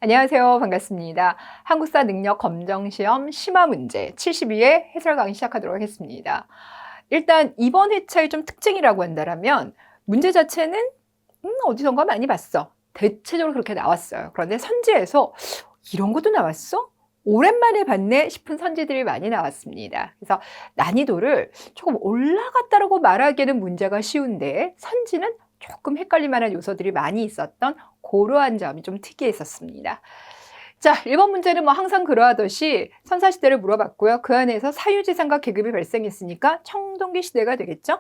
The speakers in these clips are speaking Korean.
안녕하세요. 반갑습니다. 한국사 능력 검정 시험 심화 문제 72회 해설 강의 시작하도록 하겠습니다. 일단 이번 회차의 좀 특징이라고 한다면 문제 자체는 어디선가 많이 봤어. 대체적으로 그렇게 나왔어요. 그런데 선지에서 이런 것도 나왔어? 오랜만에 봤네 싶은 선지들이 많이 나왔습니다. 그래서 난이도를 조금 올라갔다라고 말하기에는 문제가 쉬운데 선지는 조금 헷갈릴 만한 요소들이 많이 있었던 그러한 점이 좀 특이했었습니다. 자, 1번 문제는 뭐 항상 그러하듯이 선사시대를 물어봤고요. 그 안에서 사유지상과 계급이 발생했으니까 청동기 시대가 되겠죠.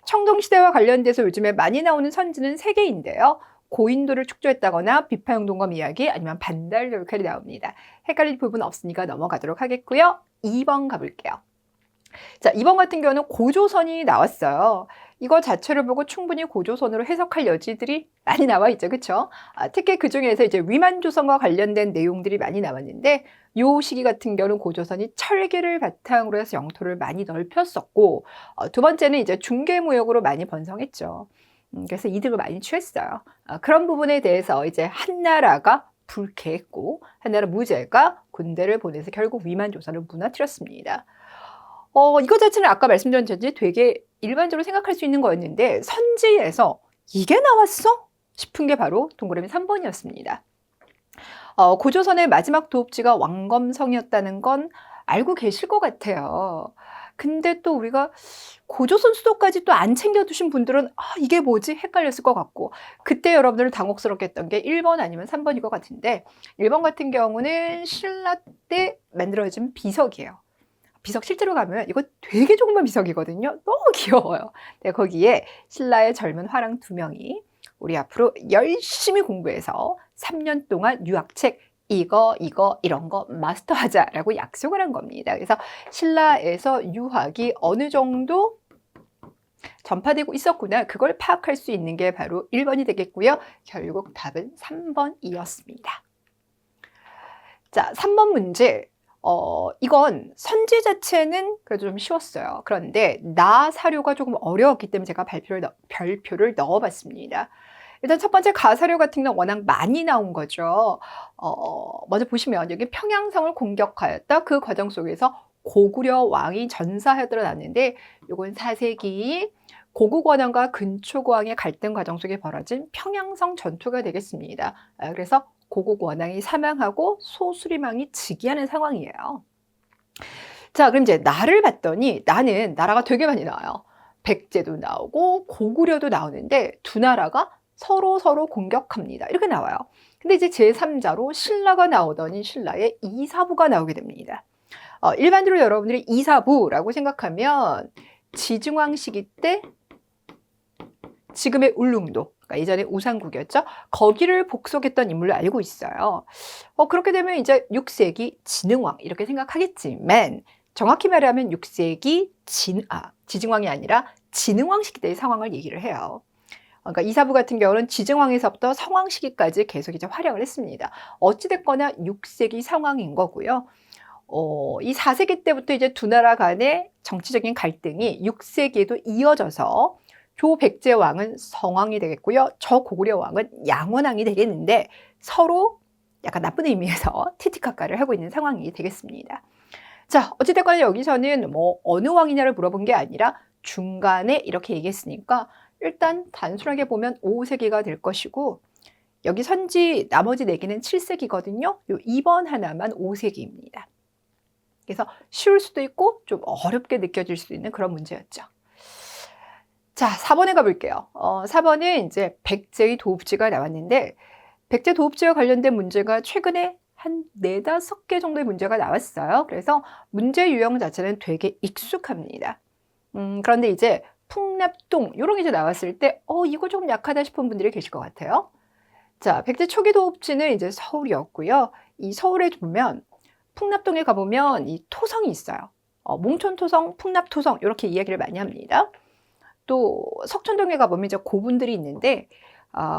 청동시대와 관련돼서 요즘에 많이 나오는 선지는 3개인데요. 고인도를 축조했다거나 비파용동검 이야기 아니면 반달열칼이 나옵니다. 헷갈릴 부분 없으니까 넘어가도록 하겠고요. 2번 가볼게요. 자, 2번 같은 경우는 고조선이 나왔어요. 이거 자체를 보고 충분히 고조선으로 해석할 여지들이 많이 나와 있죠. 그렇죠? 특히 그중에서 이제 위만조선과 관련된 내용들이 많이 나왔는데 요 시기 같은 경우는 고조선이 철기를 바탕으로 해서 영토를 많이 넓혔었고 두 번째는 이제 중개무역으로 많이 번성했죠. 그래서 이득을 많이 취했어요. 그런 부분에 대해서 이제 한나라가 불쾌했고 한나라 무제가 군대를 보내서 결국 위만조선을 무너뜨렸습니다. 이거 자체는 아까 말씀드렸듯이 되게 일반적으로 생각할 수 있는 거였는데 선지에서 이게 나왔어? 싶은 게 바로 동그라미 3번이었습니다. 고조선의 마지막 도읍지가 왕검성이었다는 건 알고 계실 것 같아요. 근데 또 우리가 고조선 수도까지 또 안 챙겨두신 분들은 이게 뭐지? 헷갈렸을 것 같고 그때 여러분들 당혹스럽게 했던 게 1번 아니면 3번일 것 같은데 1번 같은 경우는 신라 때 만들어진 비석이에요. 비석 실제로 가면 이거 되게 조그만 비석이거든요. 너무 귀여워요. 네, 거기에 신라의 젊은 화랑 2명이 우리 앞으로 열심히 공부해서 3년 동안 유학책 이거 이런 거 마스터하자라고 약속을 한 겁니다. 그래서 신라에서 유학이 어느 정도 전파되고 있었구나. 그걸 파악할 수 있는 게 바로 1번이 되겠고요. 결국 답은 3번이었습니다. 자, 3번 문제. 이건 선지 자체는 그래도 좀 쉬웠어요. 그런데 나 사료가 조금 어려웠기 때문에 제가 별표를 넣어봤습니다. 일단 첫 번째 가사료 같은 건 워낙 많이 나온 거죠. 먼저 보시면 여기 평양성을 공격하였다. 그 과정 속에서 고구려 왕이 전사하여 나왔는데 이건 4세기 고국 원왕과 근초고 왕의 갈등 과정 속에 벌어진 평양성 전투가 되겠습니다. 그래서 고국 원왕이 사망하고 소수림왕이 즉위하는 상황이에요. 자, 그럼 이제 나를 봤더니 나는 나라가 되게 많이 나와요. 백제도 나오고 고구려도 나오는데 두 나라가 서로 공격합니다. 이렇게 나와요. 근데 이제 제3자로 신라가 나오더니 신라의 이사부가 나오게 됩니다. 일반적으로 여러분들이 이사부라고 생각하면 지중왕 시기 때 지금의 울릉도, 그러니까 예전에 우상국이었죠. 거기를 복속했던 인물로 알고 있어요. 그렇게 되면 이제 6세기 진흥왕 이렇게 생각하겠지만 정확히 말하면 6세기 지증왕이 아니라 진흥왕 시기 때의 상황을 얘기를 해요. 그러니까 이사부 같은 경우는 지증왕에서부터 성왕 시기까지 계속 이제 활약을 했습니다. 어찌됐거나 6세기 상황인 거고요. 이 4세기 때부터 이제 두 나라 간의 정치적인 갈등이 6세기에도 이어져서 조 백제 왕은 성왕이 되겠고요. 저 고구려 왕은 양원왕이 되겠는데 서로 약간 나쁜 의미에서 티티카카를 하고 있는 상황이 되겠습니다. 자, 어찌됐거나 여기서는 뭐 어느 왕이냐를 물어본 게 아니라 중간에 이렇게 얘기했으니까 일단 단순하게 보면 5세기가 될 것이고 여기 선지 나머지 4개는 7세기거든요. 요 2번 하나만 5세기입니다. 그래서 쉬울 수도 있고 좀 어렵게 느껴질 수 있는 그런 문제였죠. 자, 4번에 가볼게요. 4번은 이제 백제의 도읍지가 나왔는데 백제 도읍지와 관련된 문제가 최근에 한 4-5개 정도의 문제가 나왔어요. 그래서 문제 유형 자체는 되게 익숙합니다. 그런데 이제 풍납동 이런 게 이제 나왔을 때 이거 조금 약하다 싶은 분들이 계실 것 같아요. 자, 백제 초기 도읍지는 이제 서울이었고요. 이 서울에 보면 풍납동에 가보면 이 토성이 있어요. 몽촌토성, 풍납토성 이렇게 이야기를 많이 합니다. 또 석촌동에 가보면 이제 고분들이 있는데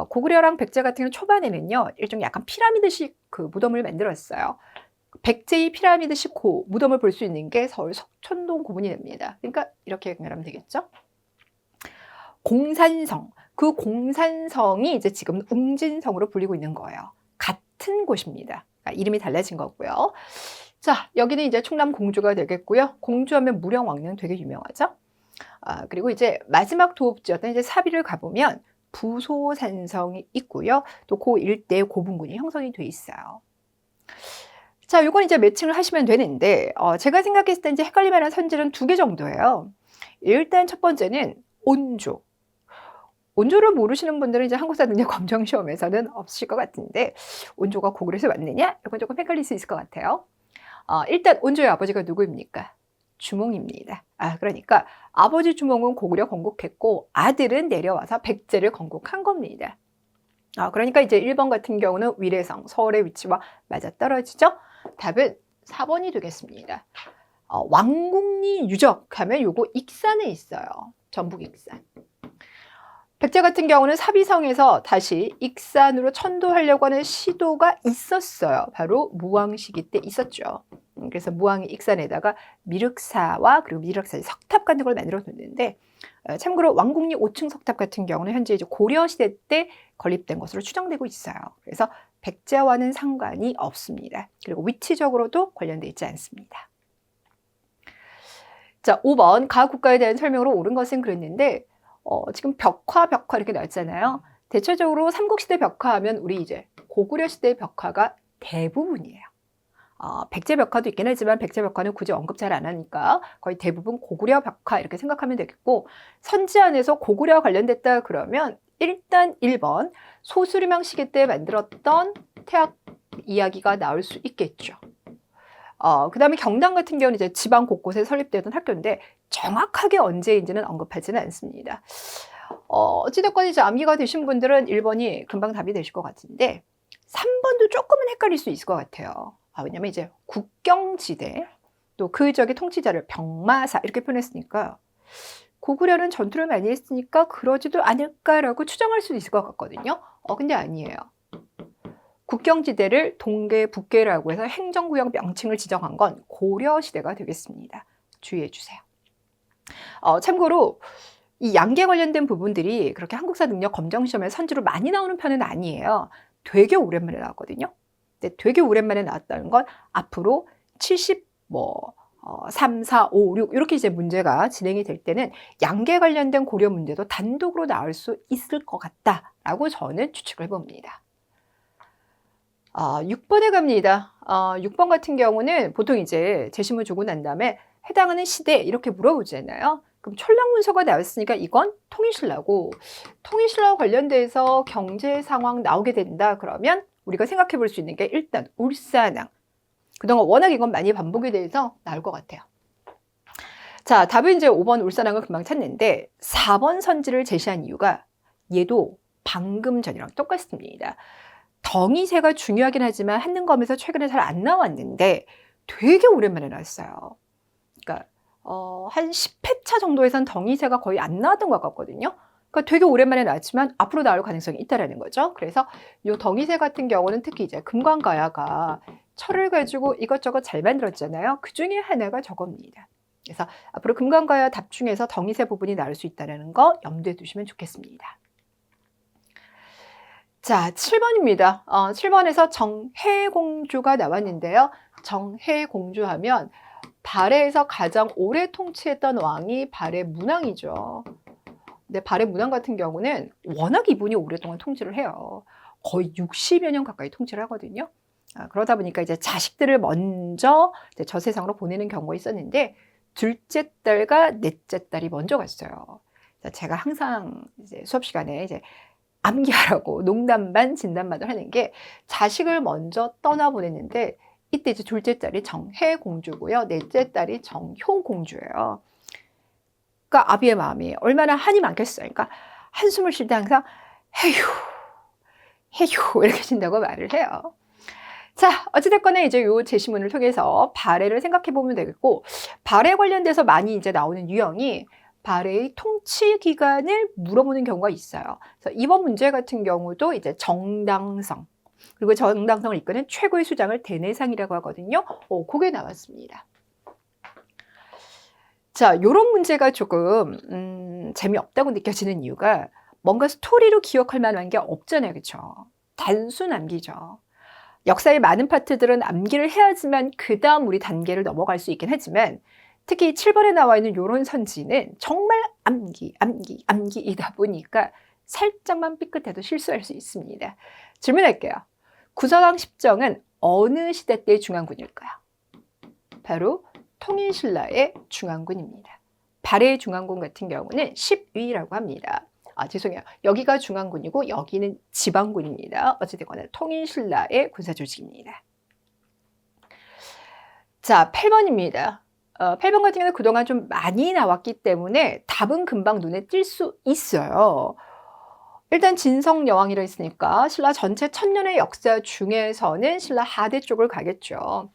고구려랑 백제 같은 경우 초반에는요 일종 약간 피라미드식 그 무덤을 만들었어요. 백제의 피라미드식 무덤을 볼 수 있는 게 서울 석촌동 고분이 됩니다. 그러니까 이렇게 연결하면 되겠죠. 공산성, 그 공산성이 이제 지금 웅진성으로 불리고 있는 거예요. 같은 곳입니다. 이름이 달라진 거고요. 자, 여기는 이제 충남 공주가 되겠고요. 공주하면 무령왕릉 되게 유명하죠. 그리고 이제 마지막 도읍지였던 이제 사비를 가보면 부소산성이 있고요. 또 그 일대에 고분군이 형성이 돼 있어요. 자, 요건 이제 매칭을 하시면 되는데, 제가 생각했을 때 이제 헷갈릴 만한 선지는 2개 정도예요. 일단 첫 번째는 온조. 온조를 모르시는 분들은 이제 한국사 능력 검정 시험에서는 없으실 것 같은데, 온조가 고구려에서 왔느냐? 이건 조금 헷갈릴 수 있을 것 같아요. 일단 온조의 아버지가 누구입니까? 주몽입니다. 그러니까 아버지 주몽은 고구려 건국했고 아들은 내려와서 백제를 건국한 겁니다. 그러니까 이제 1번 같은 경우는 위례성, 서울의 위치와 맞아떨어지죠. 답은 4번이 되겠습니다. 왕궁리 유적하면 요거 익산에 있어요. 전북 익산. 백제 같은 경우는 사비성에서 다시 익산으로 천도하려고 하는 시도가 있었어요. 바로 무왕 시기 때 있었죠. 그래서 무왕이 익산에다가 미륵사와 그리고 미륵사의 석탑 같은 걸 만들어 뒀는데, 참고로 왕궁리 5층 석탑 같은 경우는 현재 이제 고려 시대 때 건립된 것으로 추정되고 있어요. 그래서 백제와는 상관이 없습니다. 그리고 위치적으로도 관련되어 있지 않습니다. 자, 5번 가국가에 대한 설명으로 옳은 것은 그랬는데, 지금 벽화 이렇게 나왔잖아요. 대체적으로 삼국시대 벽화하면 우리 이제 고구려 시대 벽화가 대부분이에요. 백제 벽화도 있긴 하지만 백제 벽화는 굳이 언급 잘 안 하니까 거의 대부분 고구려 벽화 이렇게 생각하면 되겠고, 선지 안에서 고구려와 관련됐다 그러면 일단 1번 소수리망 시기 때 만들었던 태학 이야기가 나올 수 있겠죠. 그 다음에 경당 같은 경우는 이제 지방 곳곳에 설립되던 학교인데 정확하게 언제인지는 언급하지는 않습니다. 어찌됐건 이제 암기가 되신 분들은 1번이 금방 답이 되실 것 같은데 3번도 조금은 헷갈릴 수 있을 것 같아요. 왜냐면 이제 국경지대 또 그 지역의 통치자를 병마사 이렇게 표현했으니까 고구려는 전투를 많이 했으니까 그러지도 않을까라고 추정할 수도 있을 것 같거든요. 근데 아니에요. 국경지대를 동계, 북계라고 해서 행정구역 명칭을 지정한 건 고려시대가 되겠습니다. 주의해 주세요. 참고로 이 양계 관련된 부분들이 그렇게 한국사 능력 검정 시험에 선지로 많이 나오는 편은 아니에요. 되게 오랜만에 나왔거든요. 근데 되게 오랜만에 나왔다는 건 앞으로 3, 4, 5, 6 이렇게 이제 문제가 진행이 될 때는 양계 관련된 고려 문제도 단독으로 나올 수 있을 것 같다라고 저는 추측을 해봅니다. 6번에 갑니다. 6번 같은 경우는 보통 이제 제시문 주고 난 다음에 해당하는 시대 이렇게 물어보잖아요. 그럼 촌랑문서가 나왔으니까 이건 통일신라고, 통일신라와 관련돼서 경제 상황 나오게 된다 그러면 우리가 생각해 볼 수 있는 게 일단 울산왕. 그동안 워낙 이건 많이 반복이 돼서 나올 것 같아요. 자, 답은 이제 5번 울산왕을 금방 찾는데 4번 선지를 제시한 이유가 얘도 방금 전이랑 똑같습니다. 덩이세가 중요하긴 하지만 한능검에서 최근에 잘 안 나왔는데 되게 오랜만에 나왔어요. 그러니까 한 10회차 정도에선 덩이세가 거의 안 나왔던 것 같거든요. 그러니까 되게 오랜만에 나왔지만 앞으로 나올 가능성이 있다라는 거죠. 그래서 이 덩이세 같은 경우는 특히 이제 금관가야가 철을 가지고 이것저것 잘 만들었잖아요. 그 중에 하나가 저겁니다. 그래서 앞으로 금관가야 답 중에서 덩이세 부분이 나올 수 있다는 거 염두에 두시면 좋겠습니다. 자, 7번입니다. 7번에서 정해공주가 나왔는데요. 정해공주 하면 발해에서 가장 오래 통치했던 왕이 발해문왕이죠. 근데 발해문왕 같은 경우는 워낙 이분이 오랫동안 통치를 해요. 거의 60여 년 가까이 통치를 하거든요. 그러다 보니까 이제 자식들을 먼저 이제 저 세상으로 보내는 경우가 있었는데 둘째 딸과 넷째 딸이 먼저 갔어요. 제가 항상 이제 수업 시간에 이제 암기하라고 농담 반 진담 반을 하는 게 자식을 먼저 떠나보냈는데 이때 이제 둘째 딸이 정해공주고요. 넷째 딸이 정효공주예요. 그러니까 아비의 마음이 얼마나 한이 많겠어요. 그러니까 한숨을 쉴 때 항상 해휴, 해휴 이렇게 쉰다고 말을 해요. 자, 어찌됐거나 이제 요 제시문을 통해서 발해를 생각해 보면 되겠고, 발해 관련돼서 많이 이제 나오는 유형이 발해의 통치 기간을 물어보는 경우가 있어요. 그래서 이번 문제 같은 경우도 이제 정당성, 그리고 정당성을 이끄는 최고의 수장을 대내상이라고 하거든요. 그게 나왔습니다. 자, 요런 문제가 조금 재미없다고 느껴지는 이유가 뭔가 스토리로 기억할 만한 게 없잖아요. 그렇죠? 단순 암기죠. 역사의 많은 파트들은 암기를 해야지만 그 다음 우리 단계를 넘어갈 수 있긴 하지만 특히 7번에 나와 있는 이런 선지는 정말 암기이다 보니까 살짝만 삐끗해도 실수할 수 있습니다. 질문할게요. 구서강 10정은 어느 시대 때의 중앙군일까요? 바로 통일신라의 중앙군입니다. 발해의 중앙군 같은 경우는 10위라고 합니다. 죄송해요. 여기가 중앙군이고 여기는 지방군입니다. 어찌됐거나 통일신라의 군사조직입니다. 자, 8번입니다. 8번 같은 경우는 그동안 좀 많이 나왔기 때문에 답은 금방 눈에 띌 수 있어요. 일단 진성여왕이라 했으니까 신라 전체 1000년의 역사 중에서는 신라 하대 쪽을 가겠죠.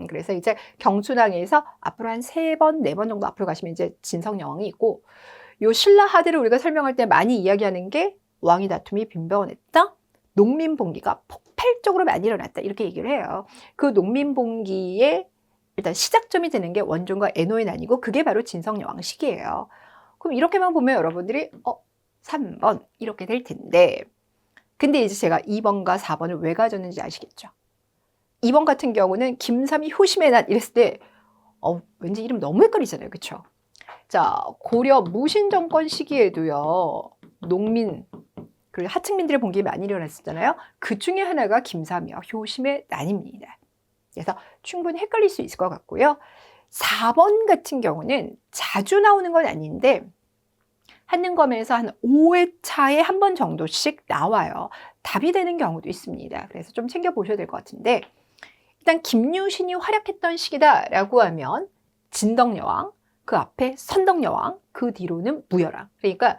그래서 이제 경순왕에서 앞으로 한 3번, 4번 정도 앞으로 가시면 이제 진성여왕이 있고, 요 신라 하대를 우리가 설명할 때 많이 이야기하는 게 왕위 다툼이 빈번했다, 농민봉기가 폭발적으로 많이 일어났다, 이렇게 얘기를 해요. 그 농민봉기의 일단 시작점이 되는 게 원종과 애노의 난이고 그게 바로 진성여왕 시기예요. 그럼 이렇게만 보면 여러분들이 3번 이렇게 될 텐데, 근데 이제 제가 2번과 4번을 왜 가졌는지 아시겠죠? 2번 같은 경우는 김삼이 효심의 난 이랬을 때 왠지 이름 너무 헷갈리잖아요. 그쵸? 자, 고려 무신정권 시기에도요, 농민 그리고 하층민들의 봉기가 많이 일어났었잖아요. 그 중에 하나가 김삼이와 효심의 난입니다. 그래서 충분히 헷갈릴 수 있을 것 같고요. 4번 같은 경우는 자주 나오는 건 아닌데 한능검에서 한 5회차에 한 번 정도씩 나와요. 답이 되는 경우도 있습니다. 그래서 좀 챙겨보셔야 될 것 같은데, 일단 김유신이 활약했던 시기다라고 하면 진덕여왕, 그 앞에 선덕여왕, 그 뒤로는 무열왕. 그러니까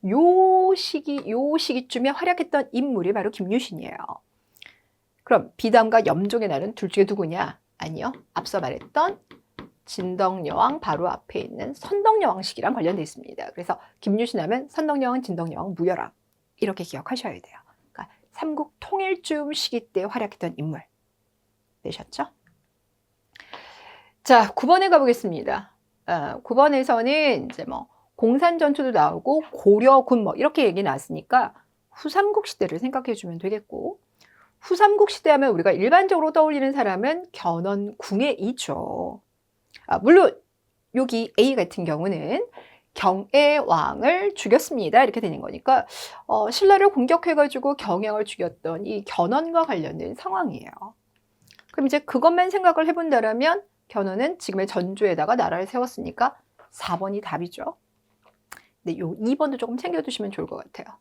요 시기쯤에 활약했던 인물이 바로 김유신이에요. 그럼 비담과 염종의 날은 둘 중에 누구냐? 아니요. 앞서 말했던 진덕여왕 바로 앞에 있는 선덕여왕 시기랑 관련되어 있습니다. 그래서 김유신 하면 선덕여왕, 진덕여왕, 무열왕 이렇게 기억하셔야 돼요. 그러니까 삼국 통일쯤 시기 때 활약했던 인물 되셨죠? 자, 9번에 가보겠습니다. 9번에서는 이제 뭐 공산전투도 나오고 고려군 뭐 이렇게 얘기 나왔으니까 후삼국 시대를 생각해 주면 되겠고, 후삼국 시대 하면 우리가 일반적으로 떠올리는 사람은 견훤궁예이죠. 물론 여기 A 같은 경우는 경애왕을 죽였습니다. 이렇게 되는 거니까 신라를 공격해가지고 경애왕을 죽였던 이 견훤과 관련된 상황이에요. 그럼 이제 그것만 생각을 해본다면 견훤은 지금의 전주에다가 나라를 세웠으니까 4번이 답이죠. 근데 요 2번도 조금 챙겨두시면 좋을 것 같아요.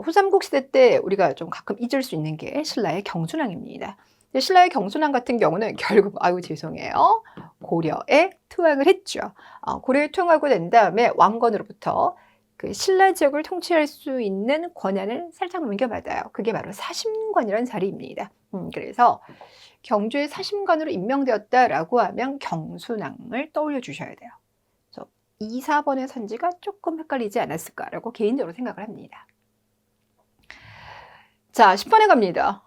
후삼국 시대 때 우리가 좀 가끔 잊을 수 있는 게 신라의 경순왕입니다. 신라의 경순왕 같은 경우는 결국 죄송해요. 고려에 투항을 했죠. 고려에 투항하고 난 다음에 왕건으로부터 그 신라 지역을 통치할 수 있는 권한을 살짝 넘겨받아요. 그게 바로 사심관이라는 자리입니다. 그래서 경주의 사심관으로 임명되었다라고 하면 경순왕을 떠올려 주셔야 돼요. 그래서 2, 4번의 선지가 조금 헷갈리지 않았을까라고 개인적으로 생각을 합니다. 자, 10번에 갑니다.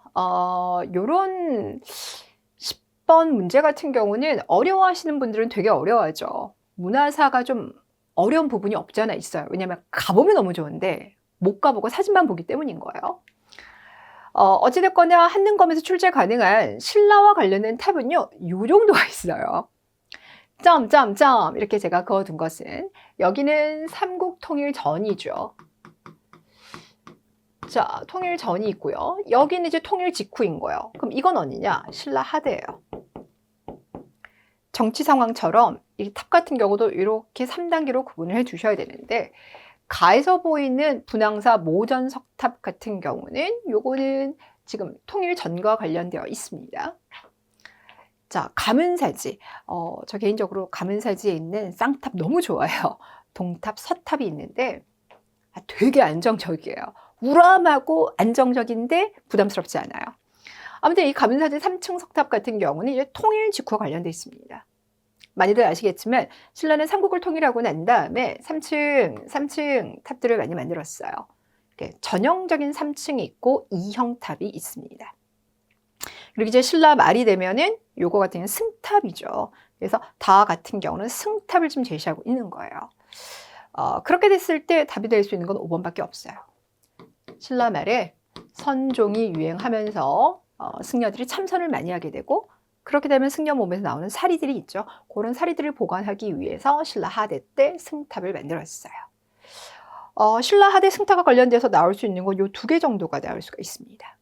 요런 10번 문제 같은 경우는 어려워하시는 분들은 되게 어려워하죠. 문화사가 좀 어려운 부분이 없지 않아 있어요. 왜냐하면 가보면 너무 좋은데 못 가보고 사진만 보기 때문인 거예요. 어찌됐거나 한능검에서 출제 가능한 신라와 관련된 탑은요, 요 정도가 있어요. 점점점 이렇게 제가 그어둔 것은 여기는 삼국 통일 전이죠. 자, 통일 전이 있고요. 여기는 이제 통일 직후인 거예요. 그럼 이건 어디냐? 신라 하대예요. 정치 상황처럼 이 탑 같은 경우도 이렇게 3단계로 구분을 해 주셔야 되는데, 가에서 보이는 분황사 모전석탑 같은 경우는 요거는 지금 통일 전과 관련되어 있습니다. 자, 가문사지. 저 개인적으로 가문사지에 있는 쌍탑 너무 좋아요. 동탑, 서탑이 있는데 되게 안정적이에요. 우람하고 안정적인데 부담스럽지 않아요. 아무튼 이 가문사지 3층 석탑 같은 경우는 이제 통일 직후와 관련되어 있습니다. 많이들 아시겠지만 신라는 삼국을 통일하고 난 다음에 3층 탑들을 많이 만들었어요. 전형적인 3층이 있고 2형 탑이 있습니다. 그리고 이제 신라 말이 되면은 요거 같은 경우는 승탑이죠. 그래서 다 같은 경우는 승탑을 좀 제시하고 있는 거예요. 그렇게 됐을 때 답이 될 수 있는 건 5번밖에 없어요. 신라 말에 선종이 유행하면서 승려들이 참선을 많이 하게 되고, 그렇게 되면 승려 몸에서 나오는 사리들이 있죠. 그런 사리들을 보관하기 위해서 신라 하대 때 승탑을 만들었어요. 신라 하대 승탑과 관련돼서 나올 수 있는 건 요 2개 정도가 나올 수가 있습니다.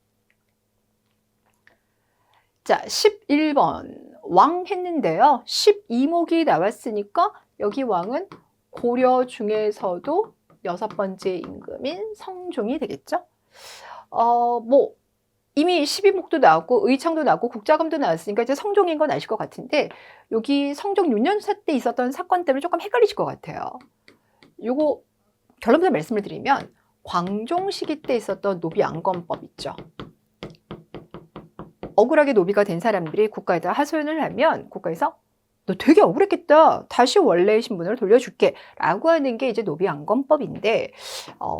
자, 11번 왕 했는데요. 12목이 나왔으니까 여기 왕은 고려 중에서도 6번째 임금인 성종이 되겠죠. 뭐 이미 12목도 나왔고 의창도 나왔고 국자금도 나왔으니까 이제 성종인 건 아실 것 같은데, 여기 성종 6년차 때 있었던 사건 때문에 조금 헷갈리실 것 같아요. 요거 결론부터 말씀을 드리면, 광종 시기 때 있었던 노비안건법 있죠. 억울하게 노비가 된 사람들이 국가에다 하소연을 하면 국가에서 너 되게 억울했겠다, 다시 원래의 신분으로 돌려줄게 라고 하는 게 이제 노비안건법인데,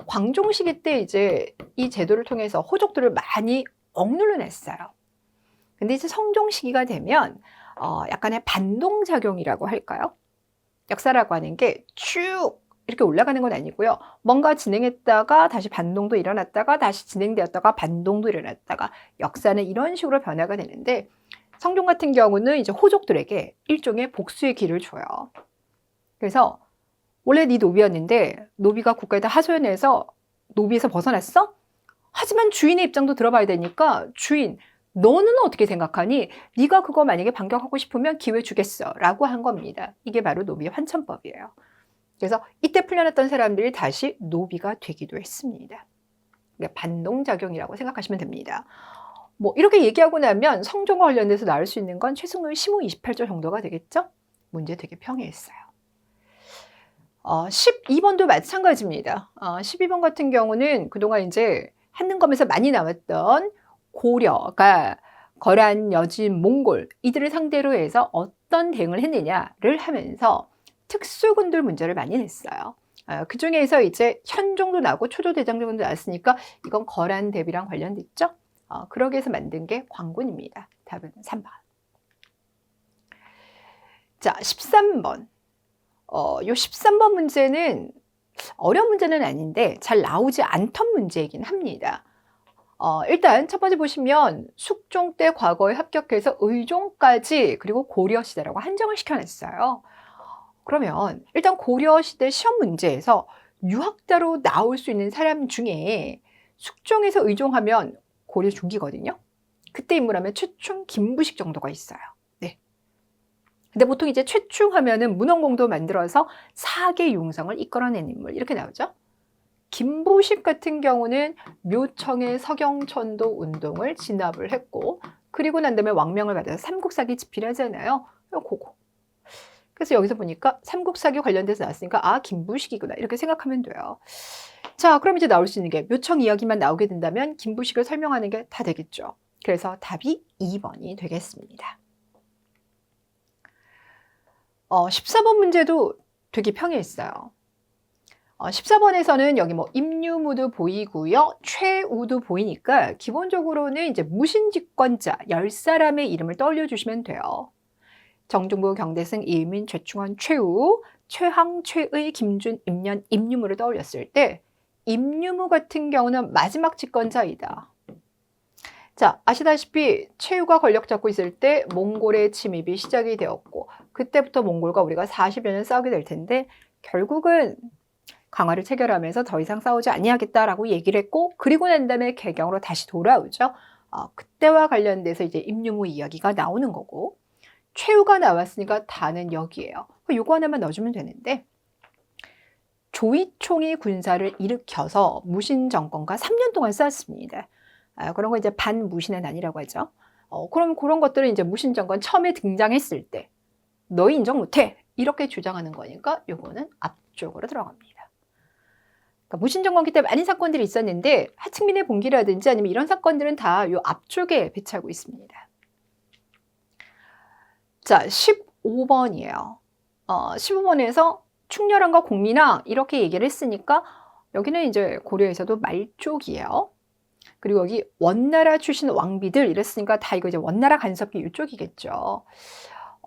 광종 시기 때 이제 이 제도를 통해서 호족들을 많이 억눌러 냈어요. 근데 이제 성종 시기가 되면 약간의 반동작용이라고 할까요? 역사라고 하는 게 쭉 이렇게 올라가는 건 아니고요. 뭔가 진행했다가 다시 반동도 일어났다가 다시 진행되었다가 반동도 일어났다가, 역사는 이런 식으로 변화가 되는데, 성종 같은 경우는 이제 호족들에게 일종의 복수의 기를 줘요. 그래서 원래 네 노비였는데 노비가 국가에다 하소연해서 노비에서 벗어났어? 하지만 주인의 입장도 들어봐야 되니까, 주인 너는 어떻게 생각하니? 네가 그거 만약에 반격하고 싶으면 기회 주겠어 라고 한 겁니다. 이게 바로 노비 환천법이에요. 그래서 이때 풀려났던 사람들이 다시 노비가 되기도 했습니다. 그러니까 반동작용이라고 생각하시면 됩니다. 뭐 이렇게 얘기하고 나면 성종과 관련돼서 나올 수 있는 건 최승로의 시무 28조 정도가 되겠죠? 문제 되게 평이했어요. 12번도 마찬가지입니다. 12번 같은 경우는 그동안 이제 한능검에서 많이 나왔던 고려가 거란, 여진, 몽골 이들을 상대로 해서 어떤 대응을 했느냐를 하면서 특수군들 문제를 많이 냈어요. 그 중에서 이제 현종도 나오고 초조대장정도 나왔으니까 이건 거란 대비랑 관련됐죠. 그러기 위해서 만든 게 광군입니다. 답은 3번. 자, 13번. 요 13번 문제는 어려운 문제는 아닌데 잘 나오지 않던 문제이긴 합니다. 일단 첫 번째 보시면 숙종 때 과거에 합격해서 의종까지 그리고 고려시대라고 한정을 시켜놨어요. 그러면 일단 고려시대 시험 문제에서 유학자로 나올 수 있는 사람 중에 숙종에서 의종하면 고려 중기거든요. 그때 인물하면 최충, 김부식 정도가 있어요. 네. 근데 보통 이제 최충하면은 문헌공도 만들어서 사계 융성을 이끌어낸 인물 이렇게 나오죠. 김부식 같은 경우는 묘청의 서경천도 운동을 진압을 했고, 그리고 난 다음에 왕명을 받아서 삼국사기 집필하잖아요. 그거. 그래서 여기서 보니까 삼국사기 관련돼서 나왔으니까 김부식이구나 이렇게 생각하면 돼요. 자, 그럼 이제 나올 수 있는 게 묘청 이야기만 나오게 된다면 김부식을 설명하는 게 다 되겠죠. 그래서 답이 2번이 되겠습니다. 14번 문제도 되게 평이했어요. 14번에서는 여기 뭐 임유무도 보이고요, 최우도 보이니까 기본적으로는 이제 무신직권자 10사람의 이름을 떠올려 주시면 돼요. 정중부, 경대승, 이민, 최충원, 최우, 최항, 최의, 김준, 임년, 임유무를 떠올렸을 때 임유무 같은 경우는 마지막 집권자이다. 자, 아시다시피 최우가 권력 잡고 있을 때 몽골의 침입이 시작이 되었고, 그때부터 몽골과 우리가 40여 년 싸우게 될 텐데 결국은 강화를 체결하면서 더 이상 싸우지 아니하겠다라고 얘기를 했고, 그리고 난 다음에 개경으로 다시 돌아오죠. 그때와 관련돼서 이제 임유무 이야기가 나오는 거고, 최우가 나왔으니까 다는 여기에요. 요거 하나만 넣어주면 되는데, 조이총이 군사를 일으켜서 무신 정권과 3년 동안 싸웠습니다. 그런 거 이제 반무신의 난이라고 하죠. 그럼 그런 것들은 이제 무신 정권 처음에 등장했을 때 너희 인정 못해 이렇게 주장하는 거니까 요거는 앞쪽으로 들어갑니다. 그러니까 무신 정권기 때 많은 사건들이 있었는데 하층민의 봉기라든지 아니면 이런 사건들은 다 요 앞쪽에 배치하고 있습니다. 자, 15번이에요. 15번에서 충렬왕과 공민왕 이렇게 얘기를 했으니까 여기는 이제 고려에서도 말쪽이에요. 그리고 여기 원나라 출신 왕비들 이랬으니까 다 이거 이제 원나라 간섭기 이쪽이겠죠.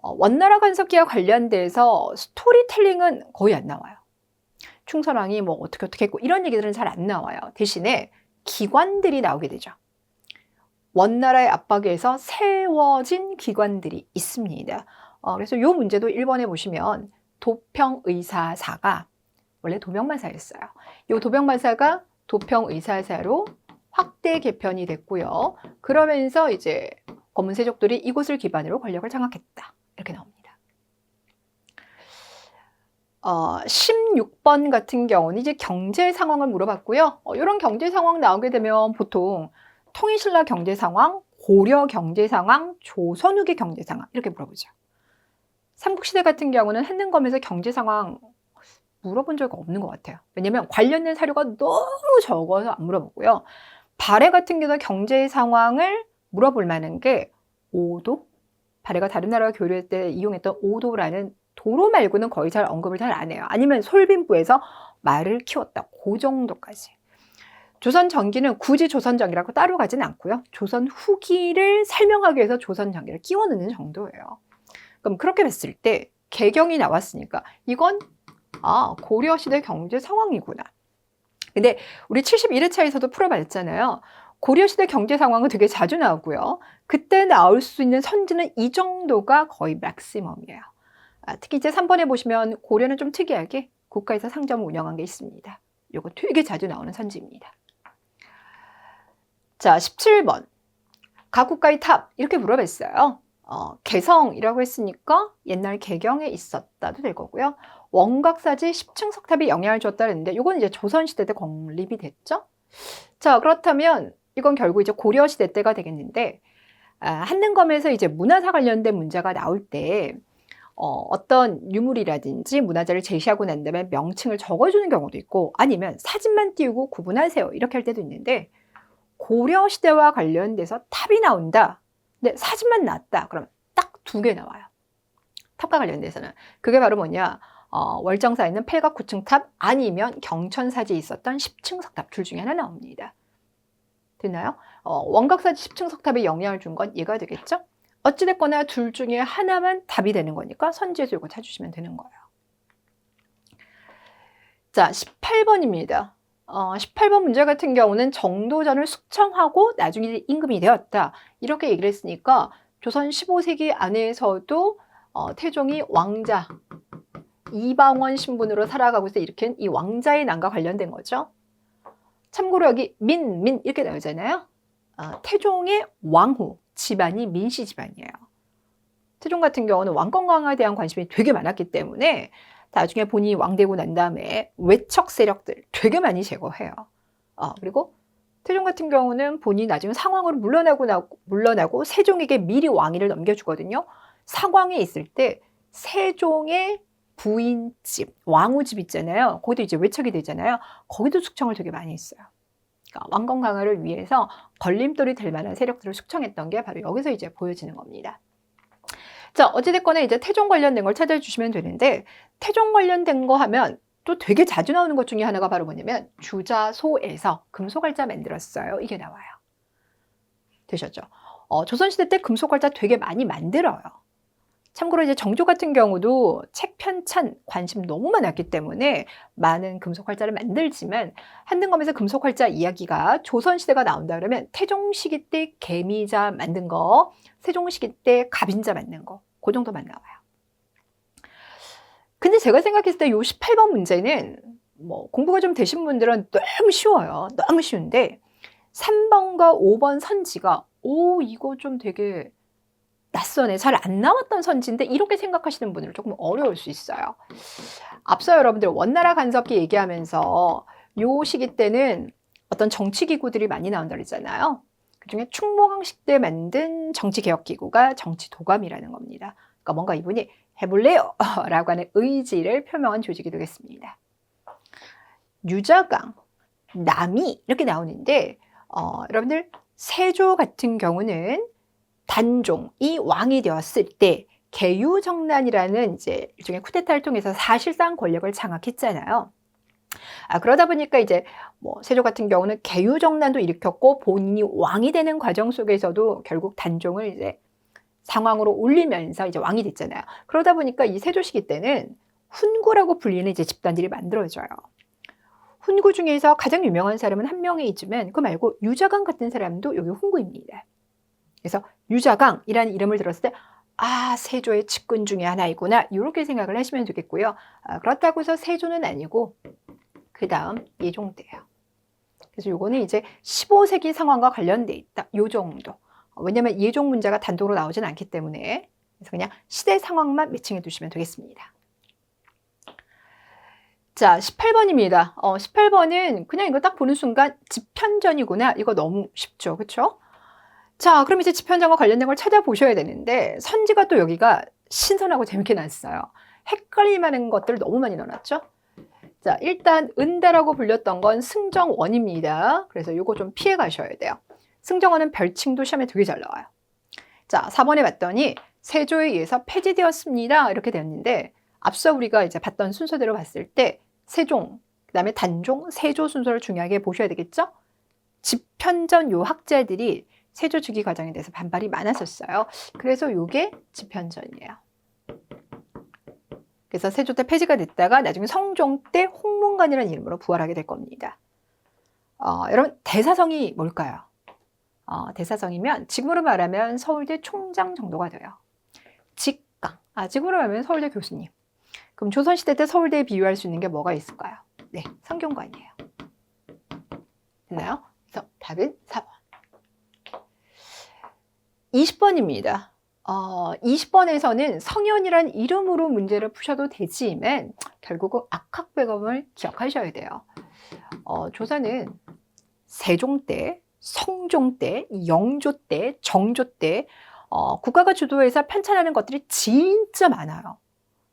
원나라 간섭기와 관련돼서 스토리텔링은 거의 안 나와요. 충선왕이 뭐 어떻게 했고 이런 얘기들은 잘 안 나와요. 대신에 기관들이 나오게 되죠. 원나라의 압박에 의해서 세워진 기관들이 있습니다. 그래서 이 문제도 1번에 보시면 도평의사사가 원래 도병마사였어요. 이 도병마사가 도평의사사로 확대 개편이 됐고요. 그러면서 이제 검은 세족들이 이곳을 기반으로 권력을 장악했다. 이렇게 나옵니다. 16번 같은 경우는 이제 경제 상황을 물어봤고요. 이런 경제 상황 나오게 되면 보통 통일신라 경제 상황, 고려 경제 상황, 조선 후기 경제 상황 이렇게 물어보죠. 삼국시대 같은 경우는 한능검에서 경제 상황 물어본 적 없는 것 같아요. 왜냐면 관련된 사료가 너무 적어서 안 물어보고요. 발해 같은 경우는 경제 상황을 물어볼 만한 게 오도? 발해가 다른 나라와 교류할 때 이용했던 오도라는 도로 말고는 거의 잘 언급을 잘 안 해요. 아니면 솔빈부에서 말을 키웠다. 그 정도까지. 조선 전기는 굳이 조선 전기라고 따로 가진 않고요. 조선 후기를 설명하기 위해서 조선 전기를 끼워 넣는 정도예요. 그럼 그렇게 봤을 때 개경이 나왔으니까 이건 고려시대 경제 상황이구나. 근데 우리 71회차에서도 풀어봤잖아요. 고려시대 경제 상황은 되게 자주 나오고요. 그때 나올 수 있는 선지는 이 정도가 거의 맥시멈이에요. 특히 이제 3번에 보시면 고려는 좀 특이하게 국가에서 상점을 운영한 게 있습니다. 이거 되게 자주 나오는 선지입니다. 자, 17번. 각 국가의 탑 이렇게 물어봤어요. 개성이라고 했으니까 옛날 개경에 있었다도 될 거고요. 원각사지 10층 석탑이 영향을 줬다는데 이건 이제 조선시대 때 건립이 됐죠. 자, 그렇다면 이건 결국 이제 고려시대 때가 되겠는데 한능검에서 이제 문화사 관련된 문제가 나올 때 어떤 유물이라든지 문화재를 제시하고 난 다음에 명칭을 적어주는 경우도 있고 아니면 사진만 띄우고 구분하세요 이렇게 할 때도 있는데 고려시대와 관련돼서 탑이 나온다. 근데 사진만 나왔다. 그럼 딱 2개 나와요. 탑과 관련돼서는. 그게 바로 뭐냐. 월정사에 있는 팔각 9층 탑 아니면 경천사지에 있었던 10층 석탑 둘 중에 하나 나옵니다. 됐나요? 원각사지 10층 석탑에 영향을 준 건 얘가 되겠죠? 어찌됐거나 둘 중에 하나만 답이 되는 거니까 선지에서 이거 찾으시면 되는 거예요. 자, 18번입니다. 18번 문제 같은 경우는 정도전을 숙청하고 나중에 임금이 되었다. 이렇게 얘기를 했으니까 조선 15세기 안에서도 태종이 왕자, 이방원 신분으로 살아가고 있어 일으킨 이 왕자의 난과 관련된 거죠. 참고로 여기 민 이렇게 나오잖아요. 태종의 왕후, 집안이 민씨 집안이에요. 태종 같은 경우는 왕권 강화에 대한 관심이 되게 많았기 때문에 나중에 본인이 왕되고 난 다음에 외척 세력들 되게 많이 제거해요. 그리고 태종 같은 경우는 본인이 나중에 상황으로 물러나고 세종에게 미리 왕위를 넘겨주거든요. 상황에 있을 때 세종의 부인집, 왕후집 있잖아요. 거기도 이제 외척이 되잖아요. 거기도 숙청을 되게 많이 했어요. 그러니까 왕권 강화를 위해서 걸림돌이 될 만한 세력들을 숙청했던 게 바로 여기서 이제 보여지는 겁니다. 자, 어찌됐거나 이제 태종 관련된 걸 찾아주시면 되는데 태종 관련된 거 하면 또 되게 자주 나오는 것 중에 하나가 바로 뭐냐면 주자소에서 금속활자 만들었어요. 이게 나와요. 되셨죠? 조선시대 때 금속활자 되게 많이 만들어요. 참고로 이제 정조 같은 경우도 책 편찬 관심 너무 많았기 때문에 많은 금속활자를 만들지만 한능검에서 금속활자 이야기가 조선시대가 나온다 그러면 태종 시기 때 개미자 만든 거, 세종 시기 때 갑인자 만든 거, 그 정도만 나와요. 근데 제가 생각했을 때 이 18번 문제는 뭐 공부가 좀 되신 분들은 너무 쉬워요. 너무 쉬운데 3번과 5번 선지가 이거 좀 되게 낯선해. 잘 안 나왔던 선지인데 이렇게 생각하시는 분들은 조금 어려울 수 있어요. 앞서 여러분들 원나라 간섭기 얘기하면서 요 시기 때는 어떤 정치기구들이 많이 나온다 그랬잖아요. 그중에 충무강식 때 만든 정치개혁기구가 정치도감이라는 겁니다. 그러니까 뭔가 이분이 해볼래요 라고 하는 의지를 표명한 조직이 되겠습니다. 유자강, 남이 이렇게 나오는데 여러분들 세조 같은 경우는 단종이 왕이 되었을 때 개유정난이라는 이제 일종의 쿠데타를 통해서 사실상 권력을 장악했잖아요. 그러다 보니까 이제 뭐 세조 같은 경우는 개유정난도 일으켰고 본인이 왕이 되는 과정 속에서도 결국 단종을 이제 상황으로 올리면서 이제 왕이 됐잖아요. 그러다 보니까 이 세조 시기 때는 훈구라고 불리는 이제 집단들이 만들어져요. 훈구 중에서 가장 유명한 사람은 한 명이 있지만 그 말고 유자강 같은 사람도 여기 훈구입니다. 그래서 유자강이라는 이름을 들었을 때 세조의 측근 중에 하나이구나 이렇게 생각을 하시면 되겠고요. 그렇다고 해서 세조는 아니고 그 다음 예종대예요. 그래서 요거는 이제 15세기 상황과 관련돼 있다. 요 정도. 왜냐면 예종 문제가 단독으로 나오진 않기 때문에 그래서 그냥 시대 상황만 매칭해 두시면 되겠습니다. 자, 18번입니다. 18번은 그냥 이거 딱 보는 순간 집현전이구나. 이거 너무 쉽죠. 그렇죠? 자, 그럼 이제 집현전과 관련된 걸 찾아보셔야 되는데 선지가 또 여기가 신선하고 재밌게 났어요. 헷갈릴 만한 것들을 너무 많이 넣어놨죠. 자, 일단 은다라고 불렸던 건 승정원입니다. 그래서 이거 좀 피해 가셔야 돼요. 승정원은 별칭도 시험에 되게 잘 나와요. 자, 4번에 봤더니 세조에 의해서 폐지되었습니다. 이렇게 되었는데 앞서 우리가 이제 봤던 순서대로 봤을 때 세종, 그 다음에 단종, 세조 순서를 중요하게 보셔야 되겠죠? 집현전 요 학자들이 세조 주기 과정에 대해서 반발이 많았었어요. 그래서 이게 집현전이에요. 그래서 세조 때 폐지가 됐다가 나중에 성종 때 홍문관이라는 이름으로 부활하게 될 겁니다. 여러분 대사성이 뭘까요? 대사성이면 지금으로 말하면 서울대 총장 정도가 돼요. 직강, 지금으로 말하면 서울대 교수님. 그럼 조선시대 때 서울대에 비유할 수 있는 게 뭐가 있을까요? 네, 성균관이에요. 됐나요? 그래서 답은 4번. 20번입니다. 20번에서는 성현이란 이름으로 문제를 푸셔도 되지만 결국은 악학배검을 기억하셔야 돼요. 조선은 세종 때, 성종 때, 영조 때, 정조 때 국가가 주도해서 편찬하는 것들이 진짜 많아요.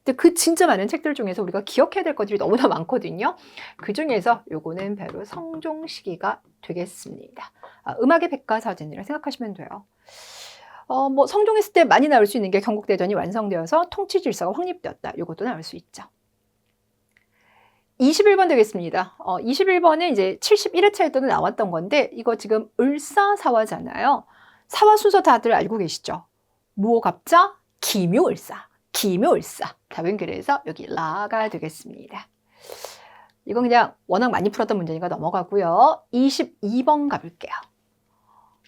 근데 그 진짜 많은 책들 중에서 우리가 기억해야 될 것들이 너무나 많거든요. 그 중에서 요거는 바로 성종 시기가 되겠습니다. 음악의 백과사전이라 생각하시면 돼요. 성종했을 때 많이 나올 수 있는 게 경국대전이 완성되어서 통치 질서가 확립되었다. 요것도 나올 수 있죠. 21번 되겠습니다. 21번은 이제 71회차에 때도 나왔던 건데 이거 지금 을사사화잖아요. 사화 순서 다들 알고 계시죠? 무오갑자, 기묘을사, 기묘을사. 답은 그래서 여기 라가 되겠습니다. 이건 그냥 워낙 많이 풀었던 문제니까 넘어가고요. 22번 가볼게요.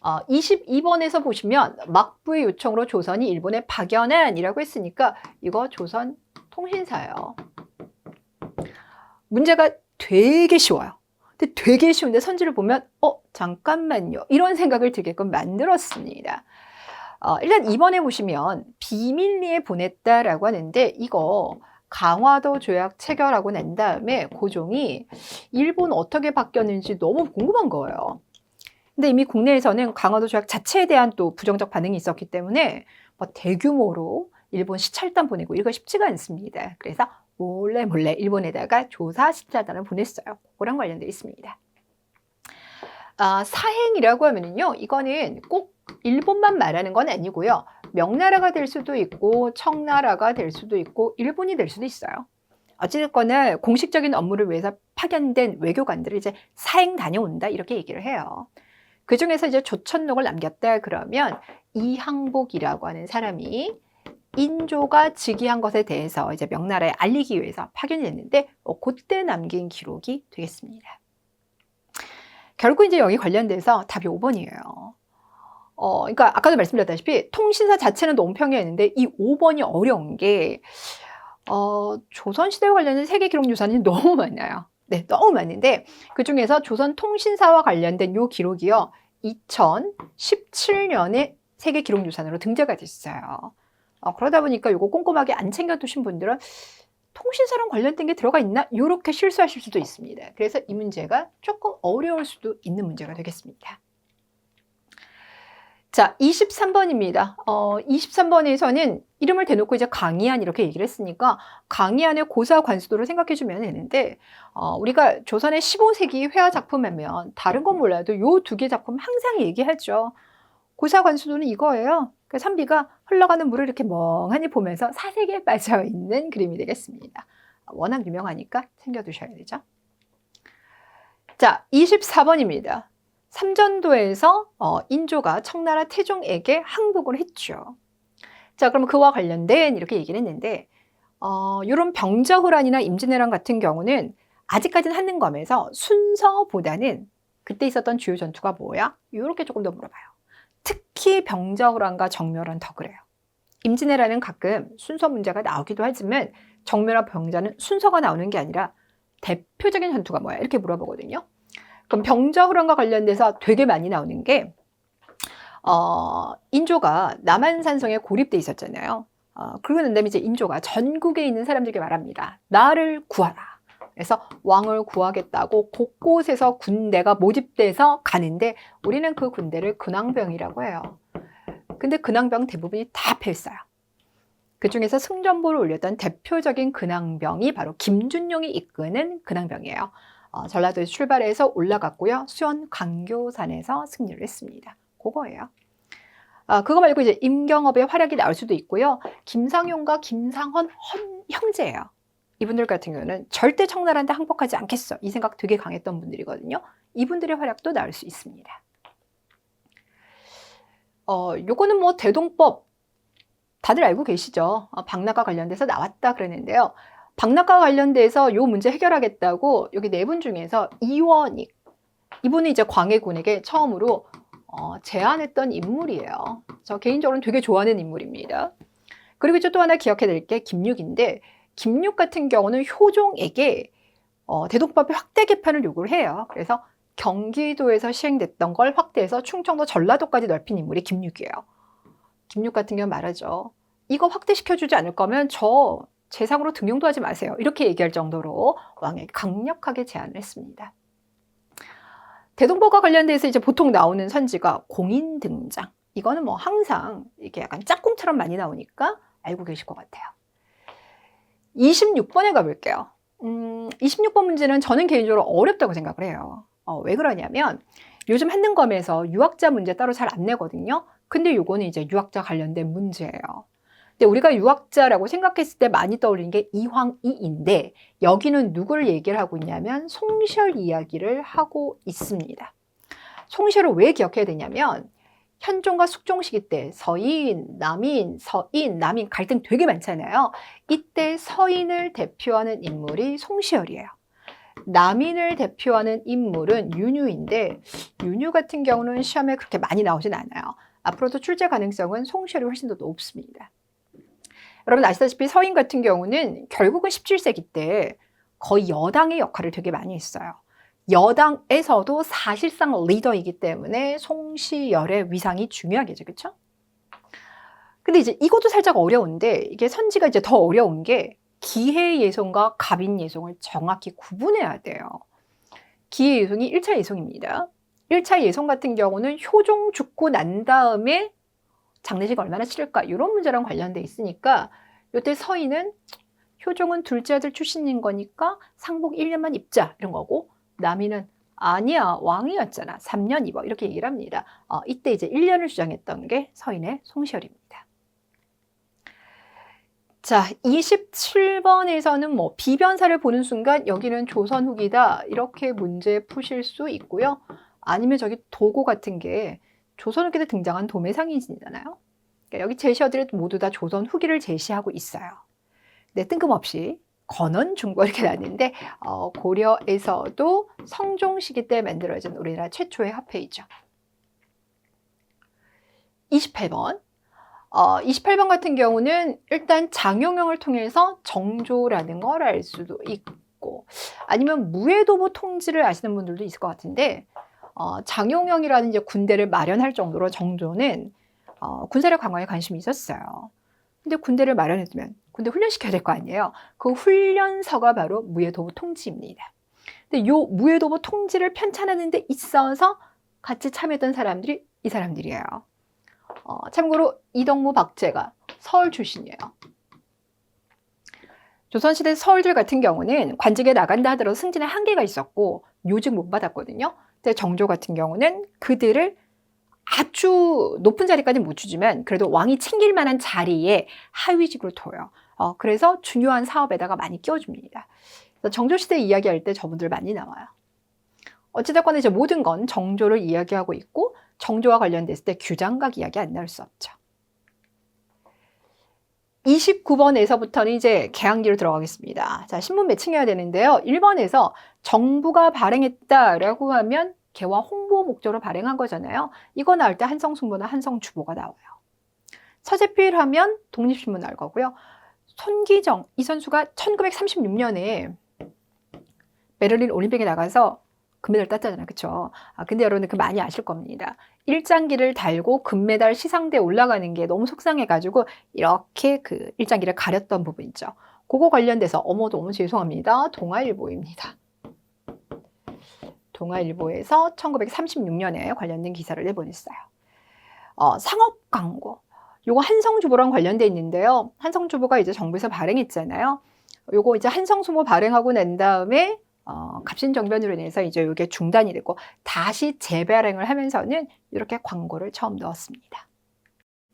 22번에서 보시면 막부의 요청으로 조선이 일본에 파견한이라고 했으니까 이거 조선 통신사예요. 문제가 되게 쉬워요. 근데 되게 쉬운데 선지를 보면 잠깐만요. 이런 생각을 들게끔 만들었습니다. 일단 2번에 보시면 비밀리에 보냈다라고 하는데 이거 강화도 조약 체결하고 난 다음에 고종이 일본 어떻게 바뀌었는지 너무 궁금한 거예요. 근데 이미 국내에서는 강화도 조약 자체에 대한 또 부정적 반응이 있었기 때문에 대규모로 일본 시찰단 보내고 이거 쉽지가 않습니다. 그래서 몰래 일본에다가 조사 시찰단을 보냈어요. 그거랑 관련되어 있습니다. 사행이라고 하면은요, 이거는 꼭 일본만 말하는 건 아니고요. 명나라가 될 수도 있고 청나라가 될 수도 있고 일본이 될 수도 있어요. 어찌됐거나 공식적인 업무를 위해서 파견된 외교관들을 이제 사행 다녀온다 이렇게 얘기를 해요. 그 중에서 이제 조천록을 남겼다 그러면 이항복이라고 하는 사람이 인조가 즉위한 것에 대해서 이제 명나라에 알리기 위해서 파견이 됐는데 그때 남긴 기록이 되겠습니다. 결국 이제 여기 관련돼서 답이 5번이에요. 그러니까 아까도 말씀드렸다시피 통신사 자체는 논평이었는데 이 5번이 어려운 게 조선시대와 관련된 세계 기록 유산이 너무 많아요. 네, 너무 많은데 그 중에서 조선 통신사와 관련된 요 기록이요. 2017년에 세계 기록 유산으로 등재가 됐어요. 그러다 보니까 이거 꼼꼼하게 안 챙겨두신 분들은 통신사랑 관련된 게 들어가 있나? 이렇게 실수하실 수도 있습니다. 그래서 이 문제가 조금 어려울 수도 있는 문제가 되겠습니다. 자, 23번입니다. 23번에서는 이름을 대놓고 이제 강의안 이렇게 얘기를 했으니까 강의안의 고사 관수도를 생각해 주면 되는데 우리가 조선의 15세기 회화 작품 하면 다른 건 몰라도 요 두 개 작품 항상 얘기하죠. 고사 관수도는 이거예요. 그 선비가 흘러가는 물을 이렇게 멍하니 보면서 사색에 빠져 있는 그림이 되겠습니다. 워낙 유명하니까 챙겨두셔야 되죠. 자, 24번입니다. 삼전도에서 인조가 청나라 태종에게 항복을 했죠. 자, 그럼 그와 관련된 이렇게 얘기를 했는데 이런 병자호란이나 임진왜란 같은 경우는 아직까지는 한능검에서 순서보다는 그때 있었던 주요 전투가 뭐야? 이렇게 조금 더 물어봐요. 특히 병자호란과 정묘란 더 그래요. 임진왜란은 가끔 순서 문제가 나오기도 하지만 정묘와 병자는 순서가 나오는 게 아니라 대표적인 전투가 뭐야? 이렇게 물어보거든요. 그럼 병자호란과 관련돼서 되게 많이 나오는 게 인조가 남한산성에 고립돼 있었잖아요. 그러고 난 다음에 이제 인조가 전국에 있는 사람들에게 말합니다. 나를 구하라. 그래서 왕을 구하겠다고 곳곳에서 군대가 모집돼서 가는데 우리는 그 군대를 근왕병이라고 해요. 근데 근왕병 대부분이 다 패했어요. 그 중에서 승전보를 올렸던 대표적인 근왕병이 바로 김준용이 이끄는 근왕병이에요. 전라도에서 출발해서 올라갔고요. 수원 광교산에서 승리를 했습니다. 그거예요. 그거 말고 이제 임경업의 활약이 나올 수도 있고요. 김상용과 김상헌 형제예요. 이분들 같은 경우는 절대 청나라한테 항복하지 않겠어. 이 생각 되게 강했던 분들이거든요. 이분들의 활약도 나올 수 있습니다. 요거는 뭐 대동법 다들 알고 계시죠? 박락과 관련돼서 나왔다 그랬는데요. 박락과 관련돼서 요 문제 해결하겠다고 여기 네 분 중에서 이원익 이분이 이제 광해군에게 처음으로 제안했던 인물이에요. 저 개인적으로는 되게 좋아하는 인물입니다. 그리고 또 하나 기억해야 될 게 김육인데 김육 같은 경우는 효종에게 대동법의 확대 개편을 요구를 해요. 그래서 경기도에서 시행됐던 걸 확대해서 충청도 전라도까지 넓힌 인물이 김육이에요. 김육 같은 경우 말하죠. 이거 확대시켜주지 않을 거면 저 재상으로 등용도 하지 마세요. 이렇게 얘기할 정도로 왕에게 강력하게 제안을 했습니다. 대동법과 관련돼서 이제 보통 나오는 선지가 공인 등장. 이거는 뭐 항상 이게 약간 짝꿍처럼 많이 나오니까 알고 계실 것 같아요. 26번에 가볼게요. 26번 문제는 저는 개인적으로 어렵다고 생각을 해요. 왜 그러냐면 요즘 한능검에서 유학자 문제 따로 잘 안 내거든요. 근데 요거는 이제 유학자 관련된 문제예요. 근데 우리가 유학자라고 생각했을 때 많이 떠올리는 게 이황이인데 여기는 누구를 얘기를 하고 있냐면 송시열 이야기를 하고 있습니다. 송시열을 왜 기억해야 되냐면 현종과 숙종 시기 때 서인, 남인, 서인, 남인 갈등 되게 많잖아요. 이때 서인을 대표하는 인물이 송시열이에요. 남인을 대표하는 인물은 윤유인데 윤유 같은 경우는 시험에 그렇게 많이 나오진 않아요. 앞으로도 출제 가능성은 송시열이 훨씬 더 높습니다. 여러분 아시다시피 서인 같은 경우는 결국은 17세기 때 거의 여당의 역할을 되게 많이 했어요. 여당에서도 사실상 리더이기 때문에 송시열의 위상이 중요하겠죠. 그렇죠? 근데 이제 이것도 살짝 어려운데 이게 선지가 이제 더 어려운 게 기해예송과 갑인예송을 정확히 구분해야 돼요. 기해예송이 1차 예송입니다. 1차 예송 같은 경우는 효종 죽고 난 다음에 장례식 얼마나 치를까 이런 문제랑 관련돼 있으니까 이때 서인은 효종은 둘째 아들 출신인 거니까 상복 1년만 입자 이런 거고 남인은 아니야 왕이었잖아 3년 입어 이렇게 얘기를 합니다. 이때 이제 1년을 주장했던 게 서인의 송시열입니다. 자 27번에서는 뭐 비변사를 보는 순간 여기는 조선 후기다 이렇게 문제 푸실 수 있고요. 아니면 저기 도고 같은 게 조선 후기 때 등장한 도매상인이잖아요. 그러니까 여기 제시어들이 모두 다 조선 후기를 제시하고 있어요. 근데 뜬금없이 건원중고 이렇게 나왔는데 고려에서도 성종 시기 때 만들어진 우리나라 최초의 화폐이죠. 28번. 28번 같은 경우는 일단 장용영을 통해서 정조라는 걸 알 수도 있고 아니면 무해도부 통지를 아시는 분들도 있을 것 같은데 장용영이라는 이제 군대를 마련할 정도로 정조는 군사력 강화에 관심이 있었어요. 근데 군대를 마련해두면 군대 훈련시켜야 될 거 아니에요. 그 훈련서가 바로 무해도부 통지입니다. 근데 요 무해도부 통지를 편찬하는 데 있어서 같이 참여했던 사람들이 이 사람들이에요. 참고로 이덕무 박제가 서울 출신이에요. 조선시대 서울들 같은 경우는 관직에 나간다 하더라도 승진에 한계가 있었고 요직 못 받았거든요. 근데 정조 같은 경우는 그들을 아주 높은 자리까지는 못 주지만 그래도 왕이 챙길 만한 자리에 하위직으로 둬요. 그래서 중요한 사업에다가 많이 끼워줍니다. 그래서 정조시대 이야기할 때 저분들 많이 나와요. 어찌됐건 이제 모든 건 정조를 이야기하고 있고 정조와 관련됐을 때 규장각 이야기 안 나올 수 없죠. 29번에서부터는 이제 개항기로 들어가겠습니다. 자, 신문 매칭해야 되는데요. 1번에서 정부가 발행했다라고 하면 개화 홍보 목적으로 발행한 거잖아요. 이거 나올 때 한성숙모나 한성주보가 나와요. 서재필 하면 독립신문 나올 거고요. 손기정 이 선수가 1936년에 베를린 올림픽에 나가서 금메달 땄잖아요. 그쵸? 근데 여러분들 그 많이 아실 겁니다. 일장기를 달고 금메달 시상대에 올라가는 게 너무 속상해가지고 이렇게 그 일장기를 가렸던 부분 있죠. 그거 관련돼서 너무 죄송합니다. 동아일보입니다. 동아일보에서 1936년에 관련된 기사를 내보냈어요. 상업 광고. 요거 한성주보랑 관련돼 있는데요. 한성주보가 이제 정부에서 발행했잖아요. 요거 이제 한성수모 발행하고 난 다음에 갑신정변으로 인해서 이제 이게 중단이 되고 다시 재발행을 하면서는 이렇게 광고를 처음 넣었습니다.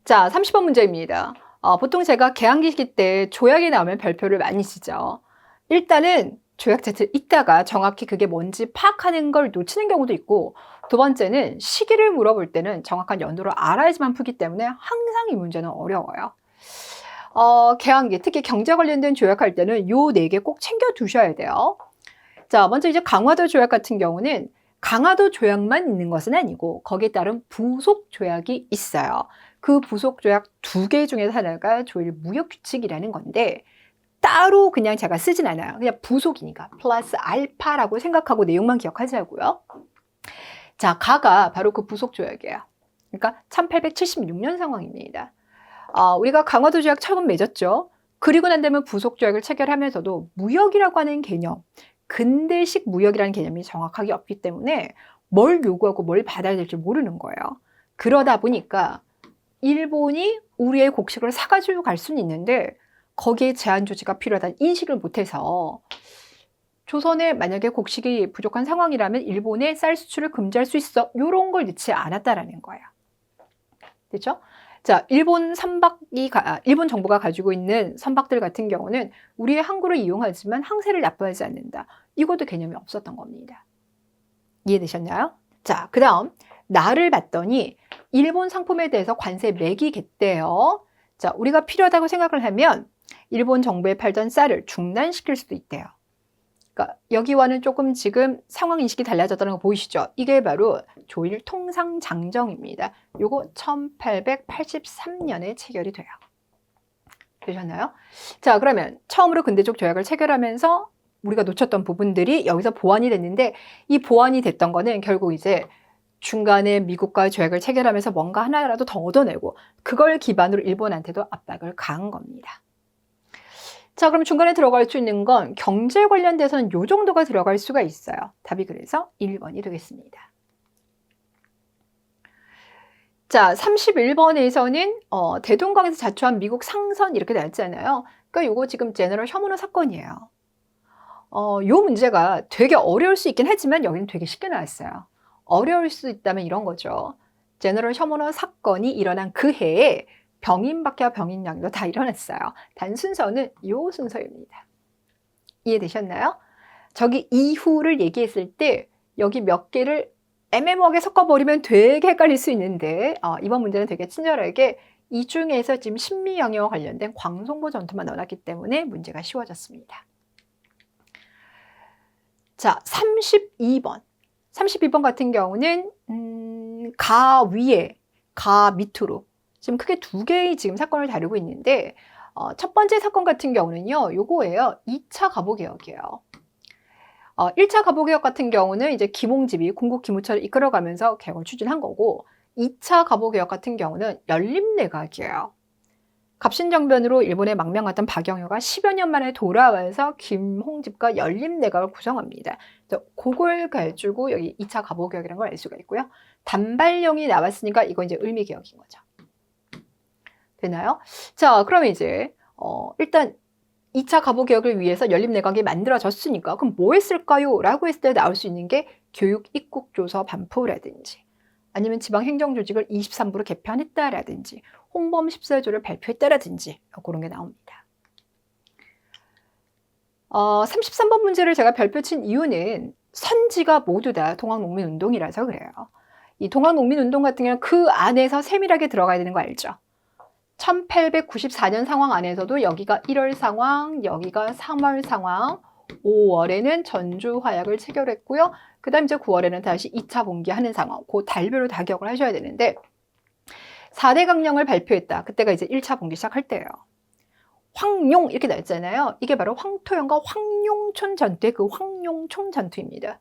자, 30번 문제입니다. 보통 제가 개항기시 때 조약이 나오면 별표를 많이 쓰죠. 일단은 조약 자체를 읽다가 정확히 그게 뭔지 파악하는 걸 놓치는 경우도 있고, 두 번째는 시기를 물어볼 때는 정확한 연도를 알아야지만 풀기 때문에 항상 이 문제는 어려워요. 개항기, 특히 경제 관련된 조약할 때는 요 4개 꼭 챙겨 두셔야 돼요. 자, 먼저 이제 강화도 조약 같은 경우는 강화도 조약만 있는 것은 아니고 거기에 따른 부속 조약이 있어요. 그 부속 조약 2개 중에 하나가 조일 무역 규칙이라는 건데 따로 그냥 제가 쓰진 않아요. 그냥 부속이니까 플러스 알파라고 생각하고 내용만 기억하자고요. 자, 가가 바로 그 부속 조약이에요. 그러니까 1876년 상황입니다. 우리가 강화도 조약 처음 맺었죠. 그리고 난 다음에 부속 조약을 체결하면서도 무역이라고 하는 개념, 근대식 무역이라는 개념이 정확하게 없기 때문에 뭘 요구하고 뭘 받아야 될지 모르는 거예요. 그러다 보니까 일본이 우리의 곡식을 사가지고 갈 수는 있는데 거기에 제한 조치가 필요하다는 인식을 못해서 조선에 만약에 곡식이 부족한 상황이라면 일본에 쌀 수출을 금지할 수 있어. 이런 걸 넣지 않았다라는 거예요. 됐죠? 자, 일본 정부가 가지고 있는 선박들 같은 경우는 우리의 항구를 이용하지만 항세를 납부하지 않는다. 이것도 개념이 없었던 겁니다. 이해되셨나요? 자, 그 다음 날을 봤더니 일본 상품에 대해서 관세 매기겠대요. 자, 우리가 필요하다고 생각을 하면 일본 정부에 팔던 쌀을 중단시킬 수도 있대요. 그러니까 여기와는 조금 지금 상황 인식이 달라졌다는 거 보이시죠? 이게 바로 조일 통상장정입니다. 요거 1883년에 체결이 돼요. 되셨나요? 자, 그러면 처음으로 근대적 조약을 체결하면서 우리가 놓쳤던 부분들이 여기서 보완이 됐는데 이 보완이 됐던 거는 결국 이제 중간에 미국과 조약을 체결하면서 뭔가 하나라도 더 얻어내고 그걸 기반으로 일본한테도 압박을 가한 겁니다. 자, 그럼 중간에 들어갈 수 있는 건 경제 관련돼서는 요 정도가 들어갈 수가 있어요. 답이 그래서 1번이 되겠습니다. 자, 31번에서는 대동강에서 자초한 미국 상선 이렇게 나왔잖아요. 그러니까 요거 지금 제너럴 셔머너 사건이에요. 요 문제가 되게 어려울 수 있긴 하지만 여기는 되게 쉽게 나왔어요. 어려울 수 있다면 이런 거죠. 제너럴 셔머너 사건이 일어난 그 해에 병인박해와 병인양도 다 일어났어요. 단 순서는 요 순서입니다. 이해되셨나요? 저기 이후를 얘기했을 때 여기 몇 개를 애매모호하게 섞어버리면 되게 헷갈릴 수 있는데 이번 문제는 되게 친절하게 이 중에서 지금 신미영해와 관련된 광송보 전투만 넣어놨기 때문에 문제가 쉬워졌습니다. 자, 32번. 32번 같은 경우는 가 위에, 가 밑으로 지금 크게 2개의 지금 사건을 다루고 있는데 첫 번째 사건 같은 경우는요. 요거예요. 2차 가보개혁이에요. 1차 가보개혁 같은 경우는 이제 김홍집이 군국기무처를 이끌어가면서 개혁을 추진한 거고 2차 가보개혁 같은 경우는 연립내각이에요. 갑신정변으로 일본에 망명했던 박영효가 10여 년 만에 돌아와서 김홍집과 연립내각을 구성합니다. 그래서 그걸 가지고 여기 2차 가보개혁이라는 걸 알 수가 있고요. 단발령이 나왔으니까 이거 이제 을미개혁인 거죠. 되나요? 자, 그럼 이제 일단 2차 가보개혁을 위해서 연립내각이 만들어졌으니까 그럼 뭐 했을까요? 라고 했을 때 나올 수 있는 게 교육 입국조서 반포라든지 아니면 지방행정조직을 23부로 개편했다라든지 홍범 14조를 발표했다라든지 그런 게 나옵니다. 33번 문제를 제가 별표 친 이유는 선지가 모두 다 동학농민운동이라서 그래요. 이 동학농민운동 같은 경우는 그 안에서 세밀하게 들어가야 되는 거 알죠? 1894년 상황 안에서도 여기가 1월 상황, 여기가 3월 상황, 5월에는 전주화약을 체결했고요. 그 다음 이제 9월에는 다시 2차 봉기하는 상황. 그 달별로 다 기억을 하셔야 되는데 4대 강령을 발표했다. 그때가 이제 1차 봉기 시작할 때예요. 황룡 이렇게 나왔잖아요. 이게 바로 황토영과 황룡촌 전투의 그 황룡촌 전투입니다.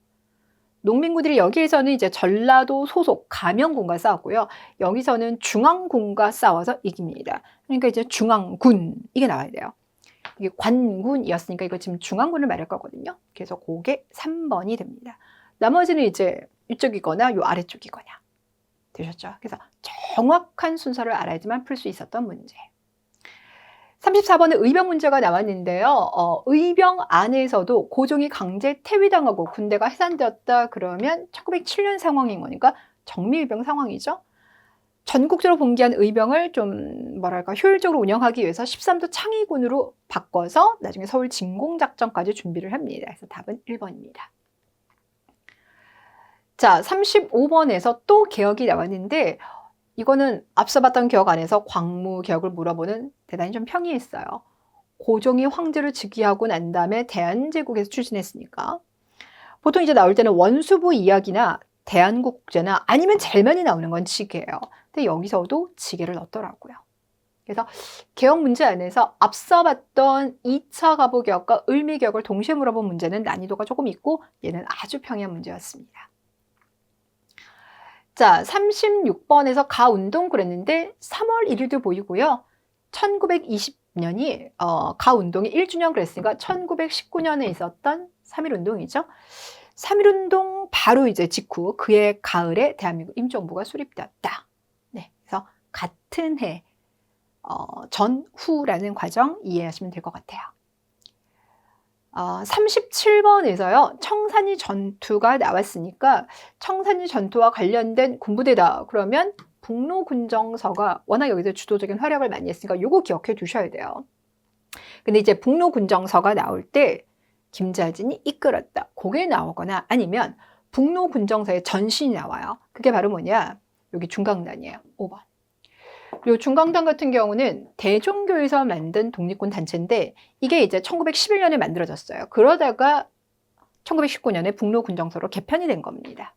농민군들이 여기에서는 이제 전라도 소속 가명군과 싸웠고요. 여기서는 중앙군과 싸워서 이깁니다. 그러니까 이제 중앙군 이게 나와야 돼요. 이게 관군이었으니까 이거 지금 중앙군을 말할 거거든요. 그래서 그게 3번이 됩니다. 나머지는 이제 이쪽이거나 요 아래쪽이거나 되셨죠? 그래서 정확한 순서를 알아야지만 풀 수 있었던 문제. 34번은 의병 문제가 나왔는데요. 의병 안에서도 고종이 강제 퇴위당하고 군대가 해산되었다 그러면 1907년 상황인 거니까 정미의병 상황이죠. 전국적으로 봉기한 의병을 좀 뭐랄까 효율적으로 운영하기 위해서 13도 창의군으로 바꿔서 나중에 서울 진공작전까지 준비를 합니다. 그래서 답은 1번입니다. 자, 35번에서 또 개혁이 나왔는데 이거는 앞서 봤던 개혁 안에서 광무 개혁을 물어보는 대단히 좀 평이했어요. 고종이 황제를 즉위하고 난 다음에 대한제국에서 추진했으니까 보통 이제 나올 때는 원수부 이야기나 대한국제나 아니면 제일 많이 나오는 건 지계예요. 근데 여기서도 지계를 넣었더라고요. 그래서 개혁 문제 안에서 앞서 봤던 2차 가보개혁과 을미개혁을 동시에 물어본 문제는 난이도가 조금 있고 얘는 아주 평이한 문제였습니다. 자, 36번에서 가운동 그랬는데 3월 1일도 보이고요. 1920년이 가운동의 1주년 그랬으니까 1919년에 있었던 3.1운동이죠. 3.1운동 바로 이제 직후 그해 가을에 대한민국 임종부가 수립되었다. 네, 그래서 같은 해 전후라는 과정 이해하시면 될 것 같아요. 37번에서요. 청산리 전투가 나왔으니까 청산리 전투와 관련된 군부대다. 그러면 북로군정서가 워낙 여기서 주도적인 활약을 많이 했으니까 요거 기억해 두셔야 돼요. 근데 이제 북로군정서가 나올 때 김자진이 이끌었다. 그게 나오거나 아니면 북로군정서의 전신이 나와요. 그게 바로 뭐냐? 여기 중강단이에요. 5번. 요 중강단 같은 경우는 대종교에서 만든 독립군 단체인데 이게 이제 1911년에 만들어졌어요. 그러다가 1919년에 북로군정서로 개편이 된 겁니다.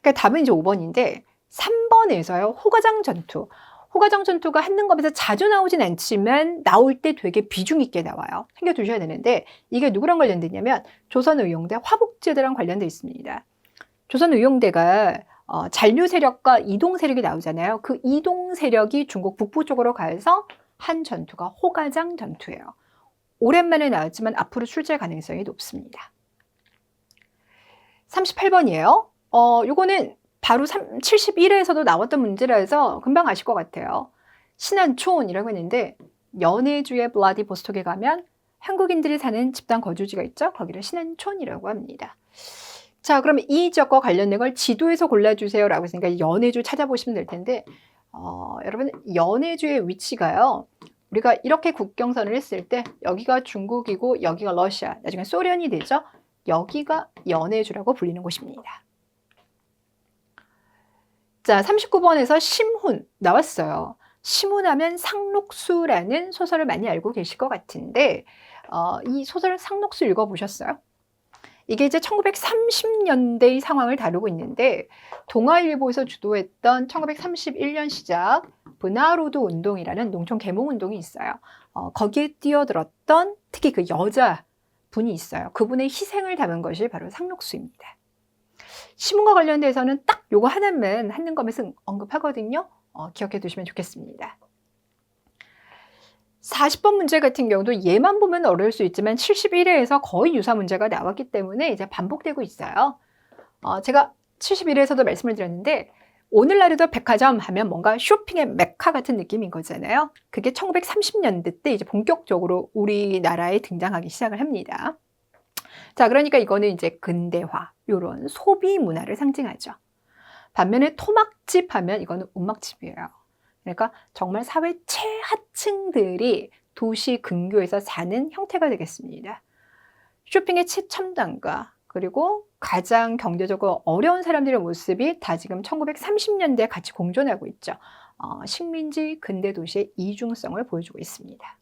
그러니까 답은 이제 5번인데 3번에서요. 호가장 전투. 호가장 전투가 한능검에서 자주 나오진 않지만 나올 때 되게 비중 있게 나와요. 챙겨두셔야 되는데 이게 누구랑 관련되냐면 조선의용대 화북제대랑 관련돼 있습니다. 조선의용대가 잔류 세력과 이동 세력이 나오잖아요. 그 이동 세력이 중국 북부 쪽으로 가서 한 전투가 호가장 전투예요. 오랜만에 나왔지만 앞으로 출제 가능성이 높습니다. 38번이에요. 요거는 바로 71회에서도 나왔던 문제라서 금방 아실 것 같아요. 신안촌이라고 했는데 연해주의 블라디보스톡에 가면 한국인들이 사는 집단 거주지가 있죠. 거기를 신안촌이라고 합니다. 자, 그러면 이 지역과 관련된 걸 지도에서 골라주세요 라고 했으니까 연해주 찾아보시면 될 텐데 여러분 연해주의 위치가요. 우리가 이렇게 국경선을 했을 때 여기가 중국이고 여기가 러시아, 나중에 소련이 되죠. 여기가 연해주라고 불리는 곳입니다. 자, 39번에서 심훈 나왔어요. 심훈하면 상록수라는 소설을 많이 알고 계실 것 같은데 이 소설 상록수 읽어보셨어요? 이게 이제 1930년대의 상황을 다루고 있는데 동아일보에서 주도했던 1931년 시작 브나로드 운동이라는 농촌 계몽 운동이 있어요. 거기에 뛰어들었던 특히 그 여자분이 있어요. 그분의 희생을 담은 것이 바로 상록수입니다. 시문과 관련돼서는 딱 요거 하나만 한능검에서 언급하거든요. 기억해 두시면 좋겠습니다. 40번 문제 같은 경우도 얘만 보면 어려울 수 있지만 71회에서 거의 유사 문제가 나왔기 때문에 이제 반복되고 있어요. 제가 71회에서도 말씀을 드렸는데 오늘날에도 백화점 하면 뭔가 쇼핑의 메카 같은 느낌인 거잖아요. 그게 1930년대 때 이제 본격적으로 우리나라에 등장하기 시작을 합니다. 자, 그러니까 이거는 이제 근대화, 요런 소비 문화를 상징하죠. 반면에 토막집 하면 이거는 움막집이에요. 그러니까 정말 사회 최하층들이 도시 근교에서 사는 형태가 되겠습니다. 쇼핑의 최첨단과 그리고 가장 경제적으로 어려운 사람들의 모습이 다 지금 1930년대에 같이 공존하고 있죠. 식민지 근대 도시의 이중성을 보여주고 있습니다.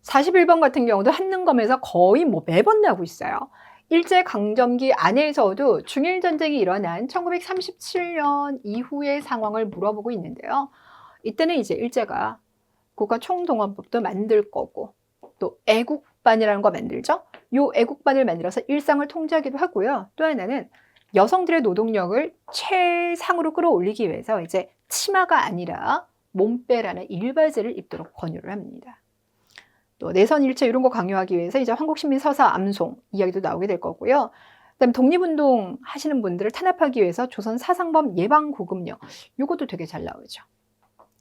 41번 같은 경우도 한능검에서 거의 뭐 매번 나오고 있어요. 일제강점기 안에서도 중일전쟁이 일어난 1937년 이후의 상황을 물어보고 있는데요. 이때는 이제 일제가 국가총동원법도 만들 거고 또 애국반이라는 거 만들죠. 요 애국반을 만들어서 일상을 통제하기도 하고요. 또 하나는 여성들의 노동력을 최상으로 끌어올리기 위해서 이제 치마가 아니라 몸빼라는 일바지를 입도록 권유를 합니다. 또 내선 일체 이런 거 강요하기 위해서 이제 한국시민 서사 암송 이야기도 나오게 될 거고요. 그다음에 독립운동 하시는 분들을 탄압하기 위해서 조선 사상범 예방구금령 요것도 되게 잘 나오죠.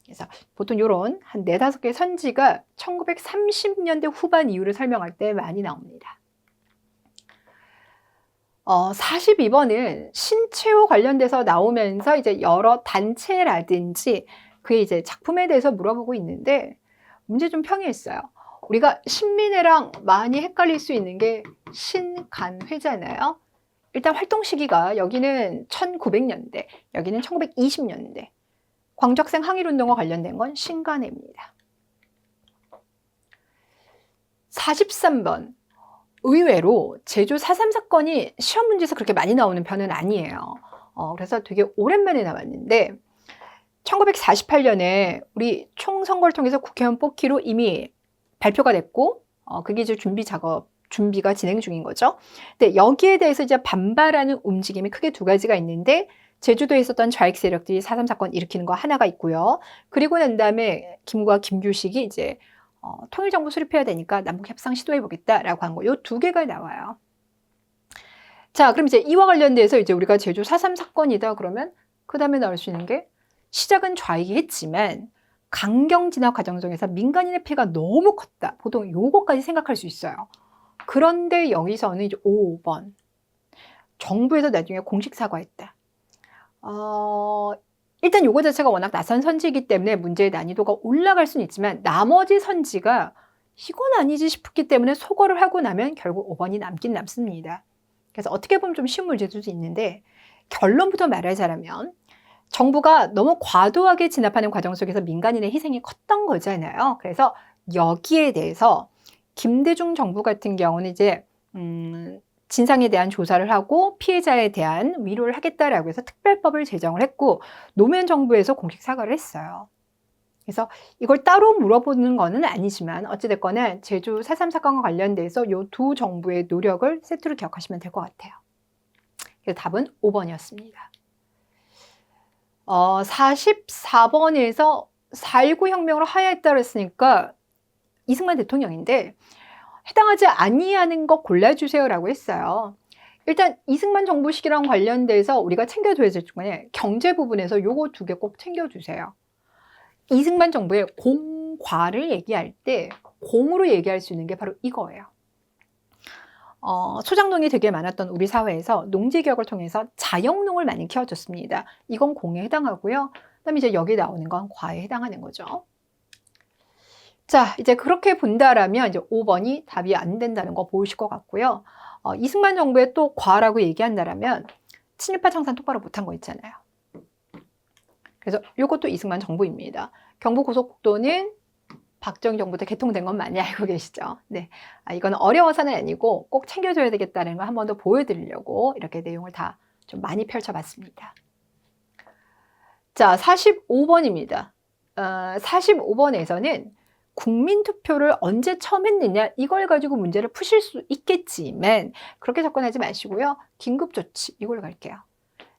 그래서 보통 이런 한 4, 5개 선지가 1930년대 후반 이후를 설명할 때 많이 나옵니다. 42번은 신체와 관련돼서 나오면서 이제 여러 단체라든지 그의 이제 작품에 대해서 물어보고 있는데 문제 좀 평이했어요. 우리가 신민회랑 많이 헷갈릴 수 있는 게 신간회잖아요. 일단 활동 시기가 여기는 1900년대, 여기는 1920년대. 광적생 항일운동과 관련된 건 신간회입니다. 43번. 의외로 제주 4.3 사건이 시험 문제에서 그렇게 많이 나오는 편은 아니에요. 그래서 되게 오랜만에 나왔는데 1948년에 우리 총선거를 통해서 국회의원 뽑기로 이미 발표가 됐고 그게 이제 준비가 진행 중인 거죠. 근데 여기에 대해서 이제 반발하는 움직임이 크게 2가지가 있는데 제주도에 있었던 좌익 세력들이 4.3 사건 일으키는 거 하나가 있고요. 그리고 난 다음에 김구와 김규식이 이제 통일정부 수립해야 되니까 남북협상 시도해보겠다라고 한 거, 요 2개가 나와요. 자, 그럼 이제 이와 관련돼서 이제 우리가 제주 4.3 사건이다 그러면 그 다음에 나올 수 있는 게 시작은 좌익이 했지만 강경 진압 과정 중에서 민간인의 피해가 너무 컸다. 보통 요거까지 생각할 수 있어요. 그런데 여기서는 이제 5번. 정부에서 나중에 공식 사과했다. 일단 요거 자체가 워낙 낯선 선지이기 때문에 문제의 난이도가 올라갈 수는 있지만 나머지 선지가 이건 아니지 싶기 때문에 소거를 하고 나면 결국 5번이 남긴 남습니다. 그래서 어떻게 보면 좀 쉬운 문제도 있는데 결론부터 말하자면 정부가 너무 과도하게 진압하는 과정 속에서 민간인의 희생이 컸던 거잖아요. 그래서 여기에 대해서 김대중 정부 같은 경우는 이제 진상에 대한 조사를 하고 피해자에 대한 위로를 하겠다라고 해서 특별법을 제정을 했고 노무현 정부에서 공식 사과를 했어요. 그래서 이걸 따로 물어보는 거는 아니지만 어찌됐거나 제주 4.3 사건과 관련돼서 이 2 정부의 노력을 세트로 기억하시면 될 것 같아요. 그래서 답은 5번이었습니다. 44번에서 4.19 혁명을 하야했다 그랬으니까 이승만 대통령인데 해당하지 아니하는 거 골라주세요라고 했어요. 일단 이승만 정부 시기랑 관련돼서 우리가 챙겨줘야 될 중에 경제 부분에서 요거 2개 꼭 챙겨주세요. 이승만 정부의 공과를 얘기할 때 공으로 얘기할 수 있는 게 바로 이거예요. 소작농이 되게 많았던 우리 사회에서 농지개혁을 통해서 자영농을 많이 키워줬습니다. 이건 공에 해당하고요. 그다음에 이제 여기 나오는 건 과에 해당하는 거죠. 자, 이제 그렇게 본다라면 이제 5번이 답이 안 된다는 거 보이실 것 같고요. 이승만 정부의 또 과라고 얘기한다라면 친일파 청산 똑바로 못한 거 있잖아요. 그래서 이것도 이승만 정부입니다. 경부고속국도는 박정희 정부 때 개통된 건 많이 알고 계시죠? 네, 이거는 어려워서는 아니고 꼭 챙겨줘야 되겠다는 걸 한 번 더 보여드리려고 이렇게 내용을 다 좀 많이 펼쳐봤습니다. 자, 45번입니다. 45번에서는 국민투표를 언제 처음 했느냐 이걸 가지고 문제를 푸실 수 있겠지만 그렇게 접근하지 마시고요. 긴급조치 이걸로 갈게요.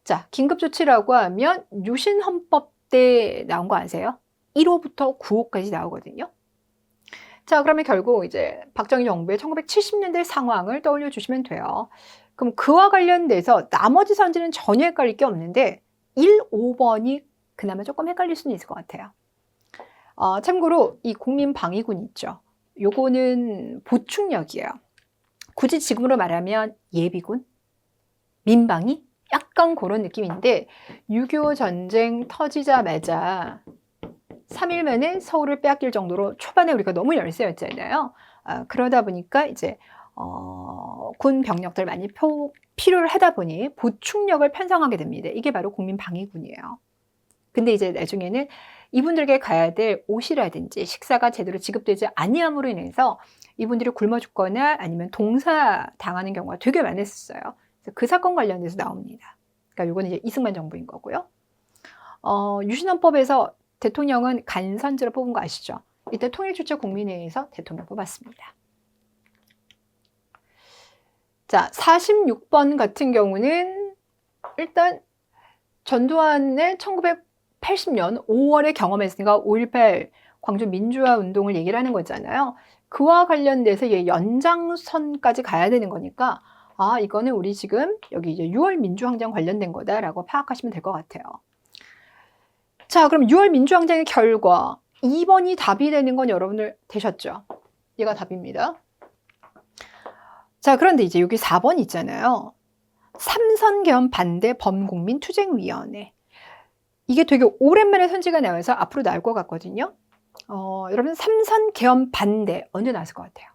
자, 긴급조치라고 하면 유신헌법 때 나온 거 아세요? 1호부터 9호까지 나오거든요. 자, 그러면 결국 이제 박정희 정부의 1970년대 상황을 떠올려 주시면 돼요. 그럼 그와 관련돼서 나머지 선지는 전혀 헷갈릴 게 없는데 1, 5번이 그나마 조금 헷갈릴 수는 있을 것 같아요. 참고로 이 국민방위군 있죠. 요거는 보충력이에요. 굳이 지금으로 말하면 예비군, 민방위 약간 그런 느낌인데 6.25 전쟁 터지자마자 3일 만에 서울을 빼앗길 정도로 초반에 우리가 너무 열세였잖아요. 그러다 보니까 이제 군 병력들 많이 필요를 하다 보니 보충력을 편성하게 됩니다. 이게 바로 국민방위군이에요. 근데 이제 나중에는 이분들에게 가야 될 옷이라든지 식사가 제대로 지급되지 아니함으로 인해서 이분들이 굶어 죽거나 아니면 동사 당하는 경우가 되게 많았었어요. 그래서 그 사건 관련해서 나옵니다. 그러니까 이거는 이제 이승만 정부인 거고요. 유신헌법에서 대통령은 간선제로 뽑은 거 아시죠? 이때 통일주체국민회의에서 대통령 뽑았습니다. 자, 46번 같은 경우는 일단 전두환의 1980년 5월에 경험했으니까 5.18 광주 민주화 운동을 얘기를 하는 거잖아요. 그와 관련돼서 연장선까지 가야 되는 거니까 아, 이거는 우리 지금 여기 이제 6월 민주항쟁 관련된 거다라고 파악하시면 될 것 같아요. 자, 그럼 6월 민주항쟁의 결과 2번이 답이 되는 건 여러분들 되셨죠? 얘가 답입니다. 자, 그런데 이제 여기 4번 있잖아요. 삼선개헌 반대 범국민투쟁위원회. 이게 되게 오랜만에 선지가 나와서 앞으로 나올 것 같거든요. 여러분 삼선개헌 반대 언제 나왔을 것 같아요?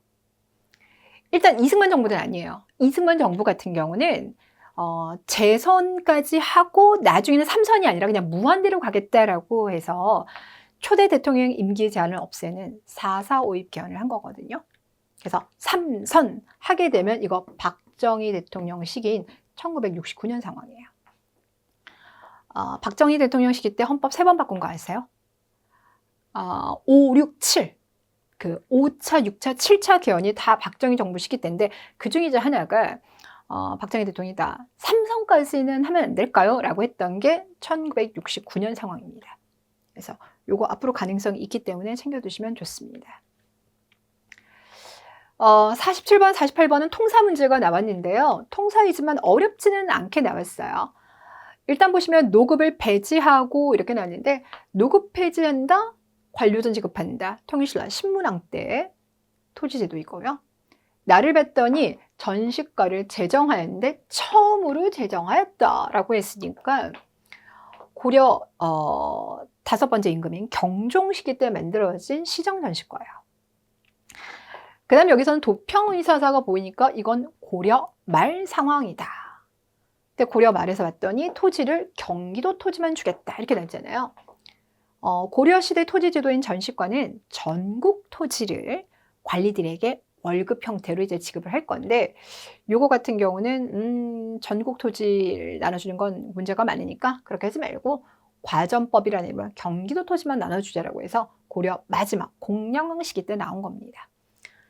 일단 이승만 정부는 아니에요. 이승만 정부 같은 경우는 재선까지 하고 나중에는 3선이 아니라 그냥 무한대로 가겠다라고 해서 초대 대통령 임기 제한을 없애는 4.4.5.입 개헌을 한 거거든요. 그래서 3선 하게 되면 이거 박정희 대통령 시기인 1969년 상황이에요. 박정희 대통령 시기 때 헌법 3번 바꾼 거 아세요? 5, 6, 7. 그 5차, 6차, 7차 개헌이 다 박정희 정부 시기 때인데 그 중에 이제 하나가 박정희 대통령이 다 3선까지는 하면 안 될까요? 라고 했던 게 1969년 상황입니다. 그래서 요거 앞으로 가능성이 있기 때문에 챙겨두시면 좋습니다. 47번, 48번은 통사 문제가 나왔는데요. 통사이지만 어렵지는 않게 나왔어요. 일단 보시면 노급을 배제하고 이렇게 나왔는데 노급 폐지한다, 관료전 지급한다. 통일신라 신문왕 때 토지제도 이고요. 나를 봤더니 전시가를 제정하였는데 처음으로 제정하였다라고 했으니까 고려 5번째 임금인 경종 시기 때 만들어진 시정전시과예요. 그 다음에 여기서는 도평의사사가 보이니까 이건 고려 말 상황이다. 근데 고려 말에서 봤더니 토지를 경기도 토지만 주겠다 이렇게 나왔잖아요. 고려시대 토지제도인 전시과는 전국 토지를 관리들에게 월급 형태로 이제 지급을 할 건데 요거 같은 경우는 전국 토지를 나눠주는 건 문제가 많으니까 그렇게 하지 말고 과전법이라는 경기도 토지만 나눠주자라고 해서 고려 마지막 공량왕 시기 때 나온 겁니다.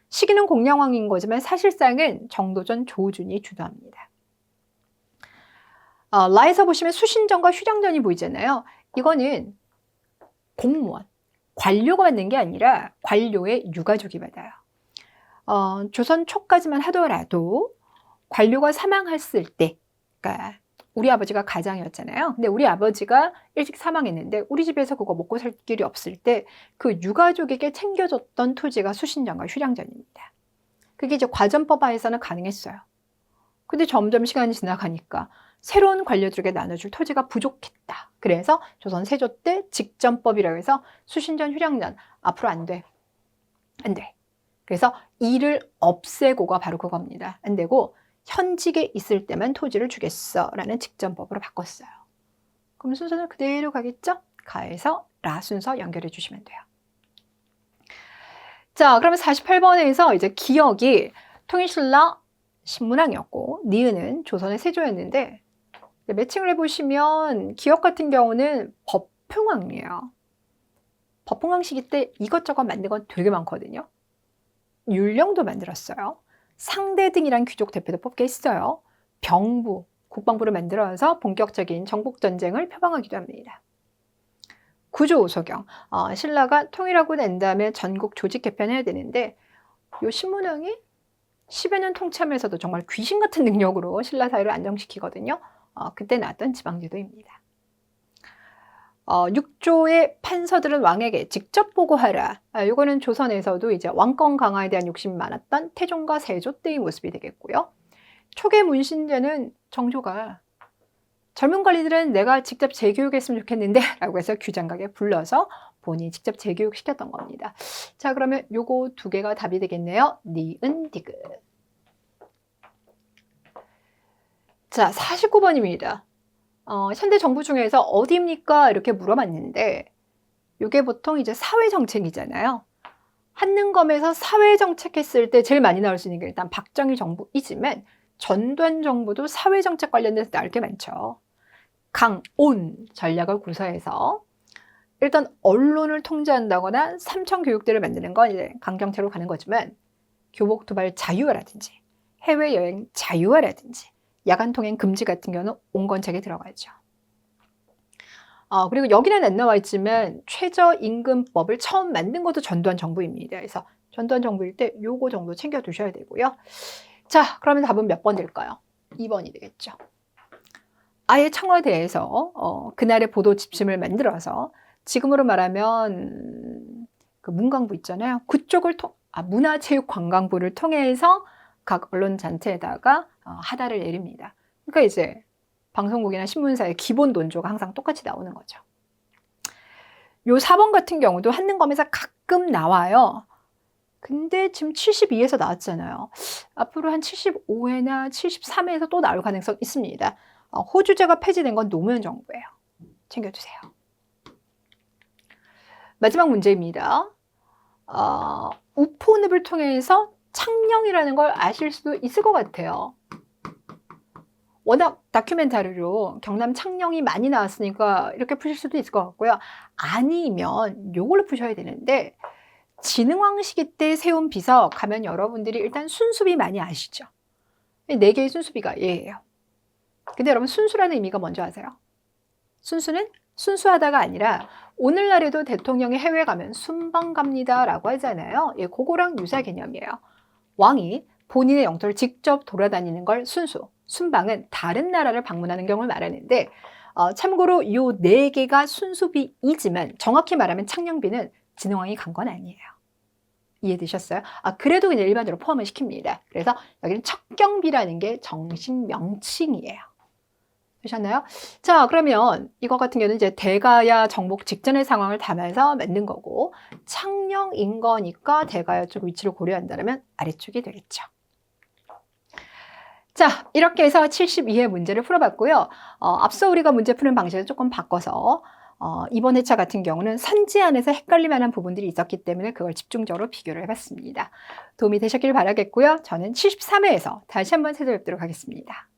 시기는 공량왕인 거지만 사실상은 정도전 조준이 주도합니다. 라에서 보시면 수신전과 휴령전이 보이잖아요. 이거는 공무원, 관료가 받는 게 아니라 관료의 유가족이 받아요. 조선 초까지만 하더라도 관료가 사망했을 때, 그러니까 우리 아버지가 가장이었잖아요. 근데 우리 아버지가 일찍 사망했는데 우리 집에서 그거 먹고 살 길이 없을 때 그 유가족에게 챙겨줬던 토지가 수신전과 휴량전입니다. 그게 이제 과전법하에서는 가능했어요. 근데 점점 시간이 지나가니까 새로운 관료들에게 나눠줄 토지가 부족했다. 그래서 조선 세조 때 직전법이라고 해서 수신전, 휴량전 앞으로 안 돼. 안 돼. 그래서 이를 없애고가 바로 그겁니다. 안 되고 현직에 있을 때만 토지를 주겠어 라는 직전법으로 바꿨어요. 그럼 순서는 그대로 가겠죠? 가에서 라 순서 연결해 주시면 돼요. 자, 그러면 48번에서 이제 기역이 통일신라 신문왕이었고 니은은 조선의 세조였는데 매칭을 해보시면 기역 같은 경우는 법흥왕이에요. 법흥왕 시기 때 이것저것 만든 건 되게 많거든요. 율령도 만들었어요. 상대등이란 귀족 대표도 뽑게 했어요. 병부, 국방부를 만들어서 본격적인 정복전쟁을 표방하기도 합니다. 구조오소경, 신라가 통일하고 난 다음에 전국 조직 개편해야 되는데 이 신문왕이 10여 년 통치하면서도 정말 귀신 같은 능력으로 신라 사회를 안정시키거든요. 그때 나왔던 지방제도입니다. 6조의 판서들은 왕에게 직접 보고하라. 이거는 조선에서도 이제 왕권 강화에 대한 욕심이 많았던 태종과 세조 때의 모습이 되겠고요. 초계 문신제는 정조가 젊은 관리들은 내가 직접 재교육했으면 좋겠는데 라고 해서 규장각에 불러서 본인이 직접 재교육시켰던 겁니다. 자, 그러면 요거 두 개가 답이 되겠네요. 니은, 디귿. 자, 49번입니다. 현대 정부 중에서 어디입니까? 이렇게 물어봤는데 이게 보통 이제 사회정책이잖아요. 한능검에서 사회정책 했을 때 제일 많이 나올 수 있는 게 일단 박정희 정부이지만 전두환 정부도 사회정책 관련돼서 나올 게 많죠. 강온 전략을 구사해서 일단 언론을 통제한다거나 삼청교육대를 만드는 건 이제 강경체로 가는 거지만 교복 도발 자유화라든지 해외여행 자유화라든지 야간 통행 금지 같은 경우는 온건책에 들어가죠. 그리고 여기는 안 나와 있지만 최저임금법을 처음 만든 것도 전두환 정부입니다. 그래서 전두환 정부일 때 요거 정도 챙겨 두셔야 되고요. 자, 그러면 답은 몇 번 될까요? 2번이 되겠죠. 아예 청와대에서 그날의 보도 지침을 만들어서 지금으로 말하면 그 문광부 있잖아요. 그쪽을 문화체육관광부를 통해서 각 언론 단체에다가 하달을 내립니다. 그러니까 이제 방송국이나 신문사의 기본 논조가 항상 똑같이 나오는 거죠. 요 4번 같은 경우도 한능검에서 가끔 나와요. 근데 지금 72에서 나왔잖아요. 앞으로 한 75회나 73회에서 또 나올 가능성이 있습니다. 호주제가 폐지된 건 노무현 정부예요. 챙겨주세요. 마지막 문제입니다. 우포늪을 통해서 창녕이라는 걸 아실 수도 있을 것 같아요. 워낙 다큐멘터리로 경남 창녕이 많이 나왔으니까 이렇게 푸실 수도 있을 것 같고요. 아니면 요걸로 푸셔야 되는데 진흥왕 시기 때 세운 비석 하면 여러분들이 일단 순수비 많이 아시죠? 4개의 순수비가 얘예요. 근데 여러분 순수라는 의미가 뭔지 아세요? 순수는 순수하다가 아니라 오늘날에도 대통령이 해외 가면 순방 갑니다 라고 하잖아요. 예, 그거랑 유사 개념이에요. 왕이 본인의 영토를 직접 돌아다니는 걸 순수, 순방은 다른 나라를 방문하는 경우를 말하는데 참고로 이 4개가 순수비이지만 정확히 말하면 창녕비는 진흥왕이 간 건 아니에요. 이해되셨어요? 그래도 그냥 일반적으로 포함을 시킵니다. 그래서 여기는 척경비라는 게 정식 명칭이에요. 되셨나요? 자, 그러면 이거 같은 경우는 이제 대가야 정복 직전의 상황을 담아서 만든 거고 창녕인 거니까 대가야 쪽 위치를 고려한다면 아래쪽이 되겠죠. 자, 이렇게 해서 72회 문제를 풀어봤고요. 앞서 우리가 문제 푸는 방식을 조금 바꿔서 이번 회차 같은 경우는 선지 안에서 헷갈릴 만한 부분들이 있었기 때문에 그걸 집중적으로 비교를 해봤습니다. 도움이 되셨길 바라겠고요. 저는 73회에서 다시 한번 찾아뵙도록 하겠습니다.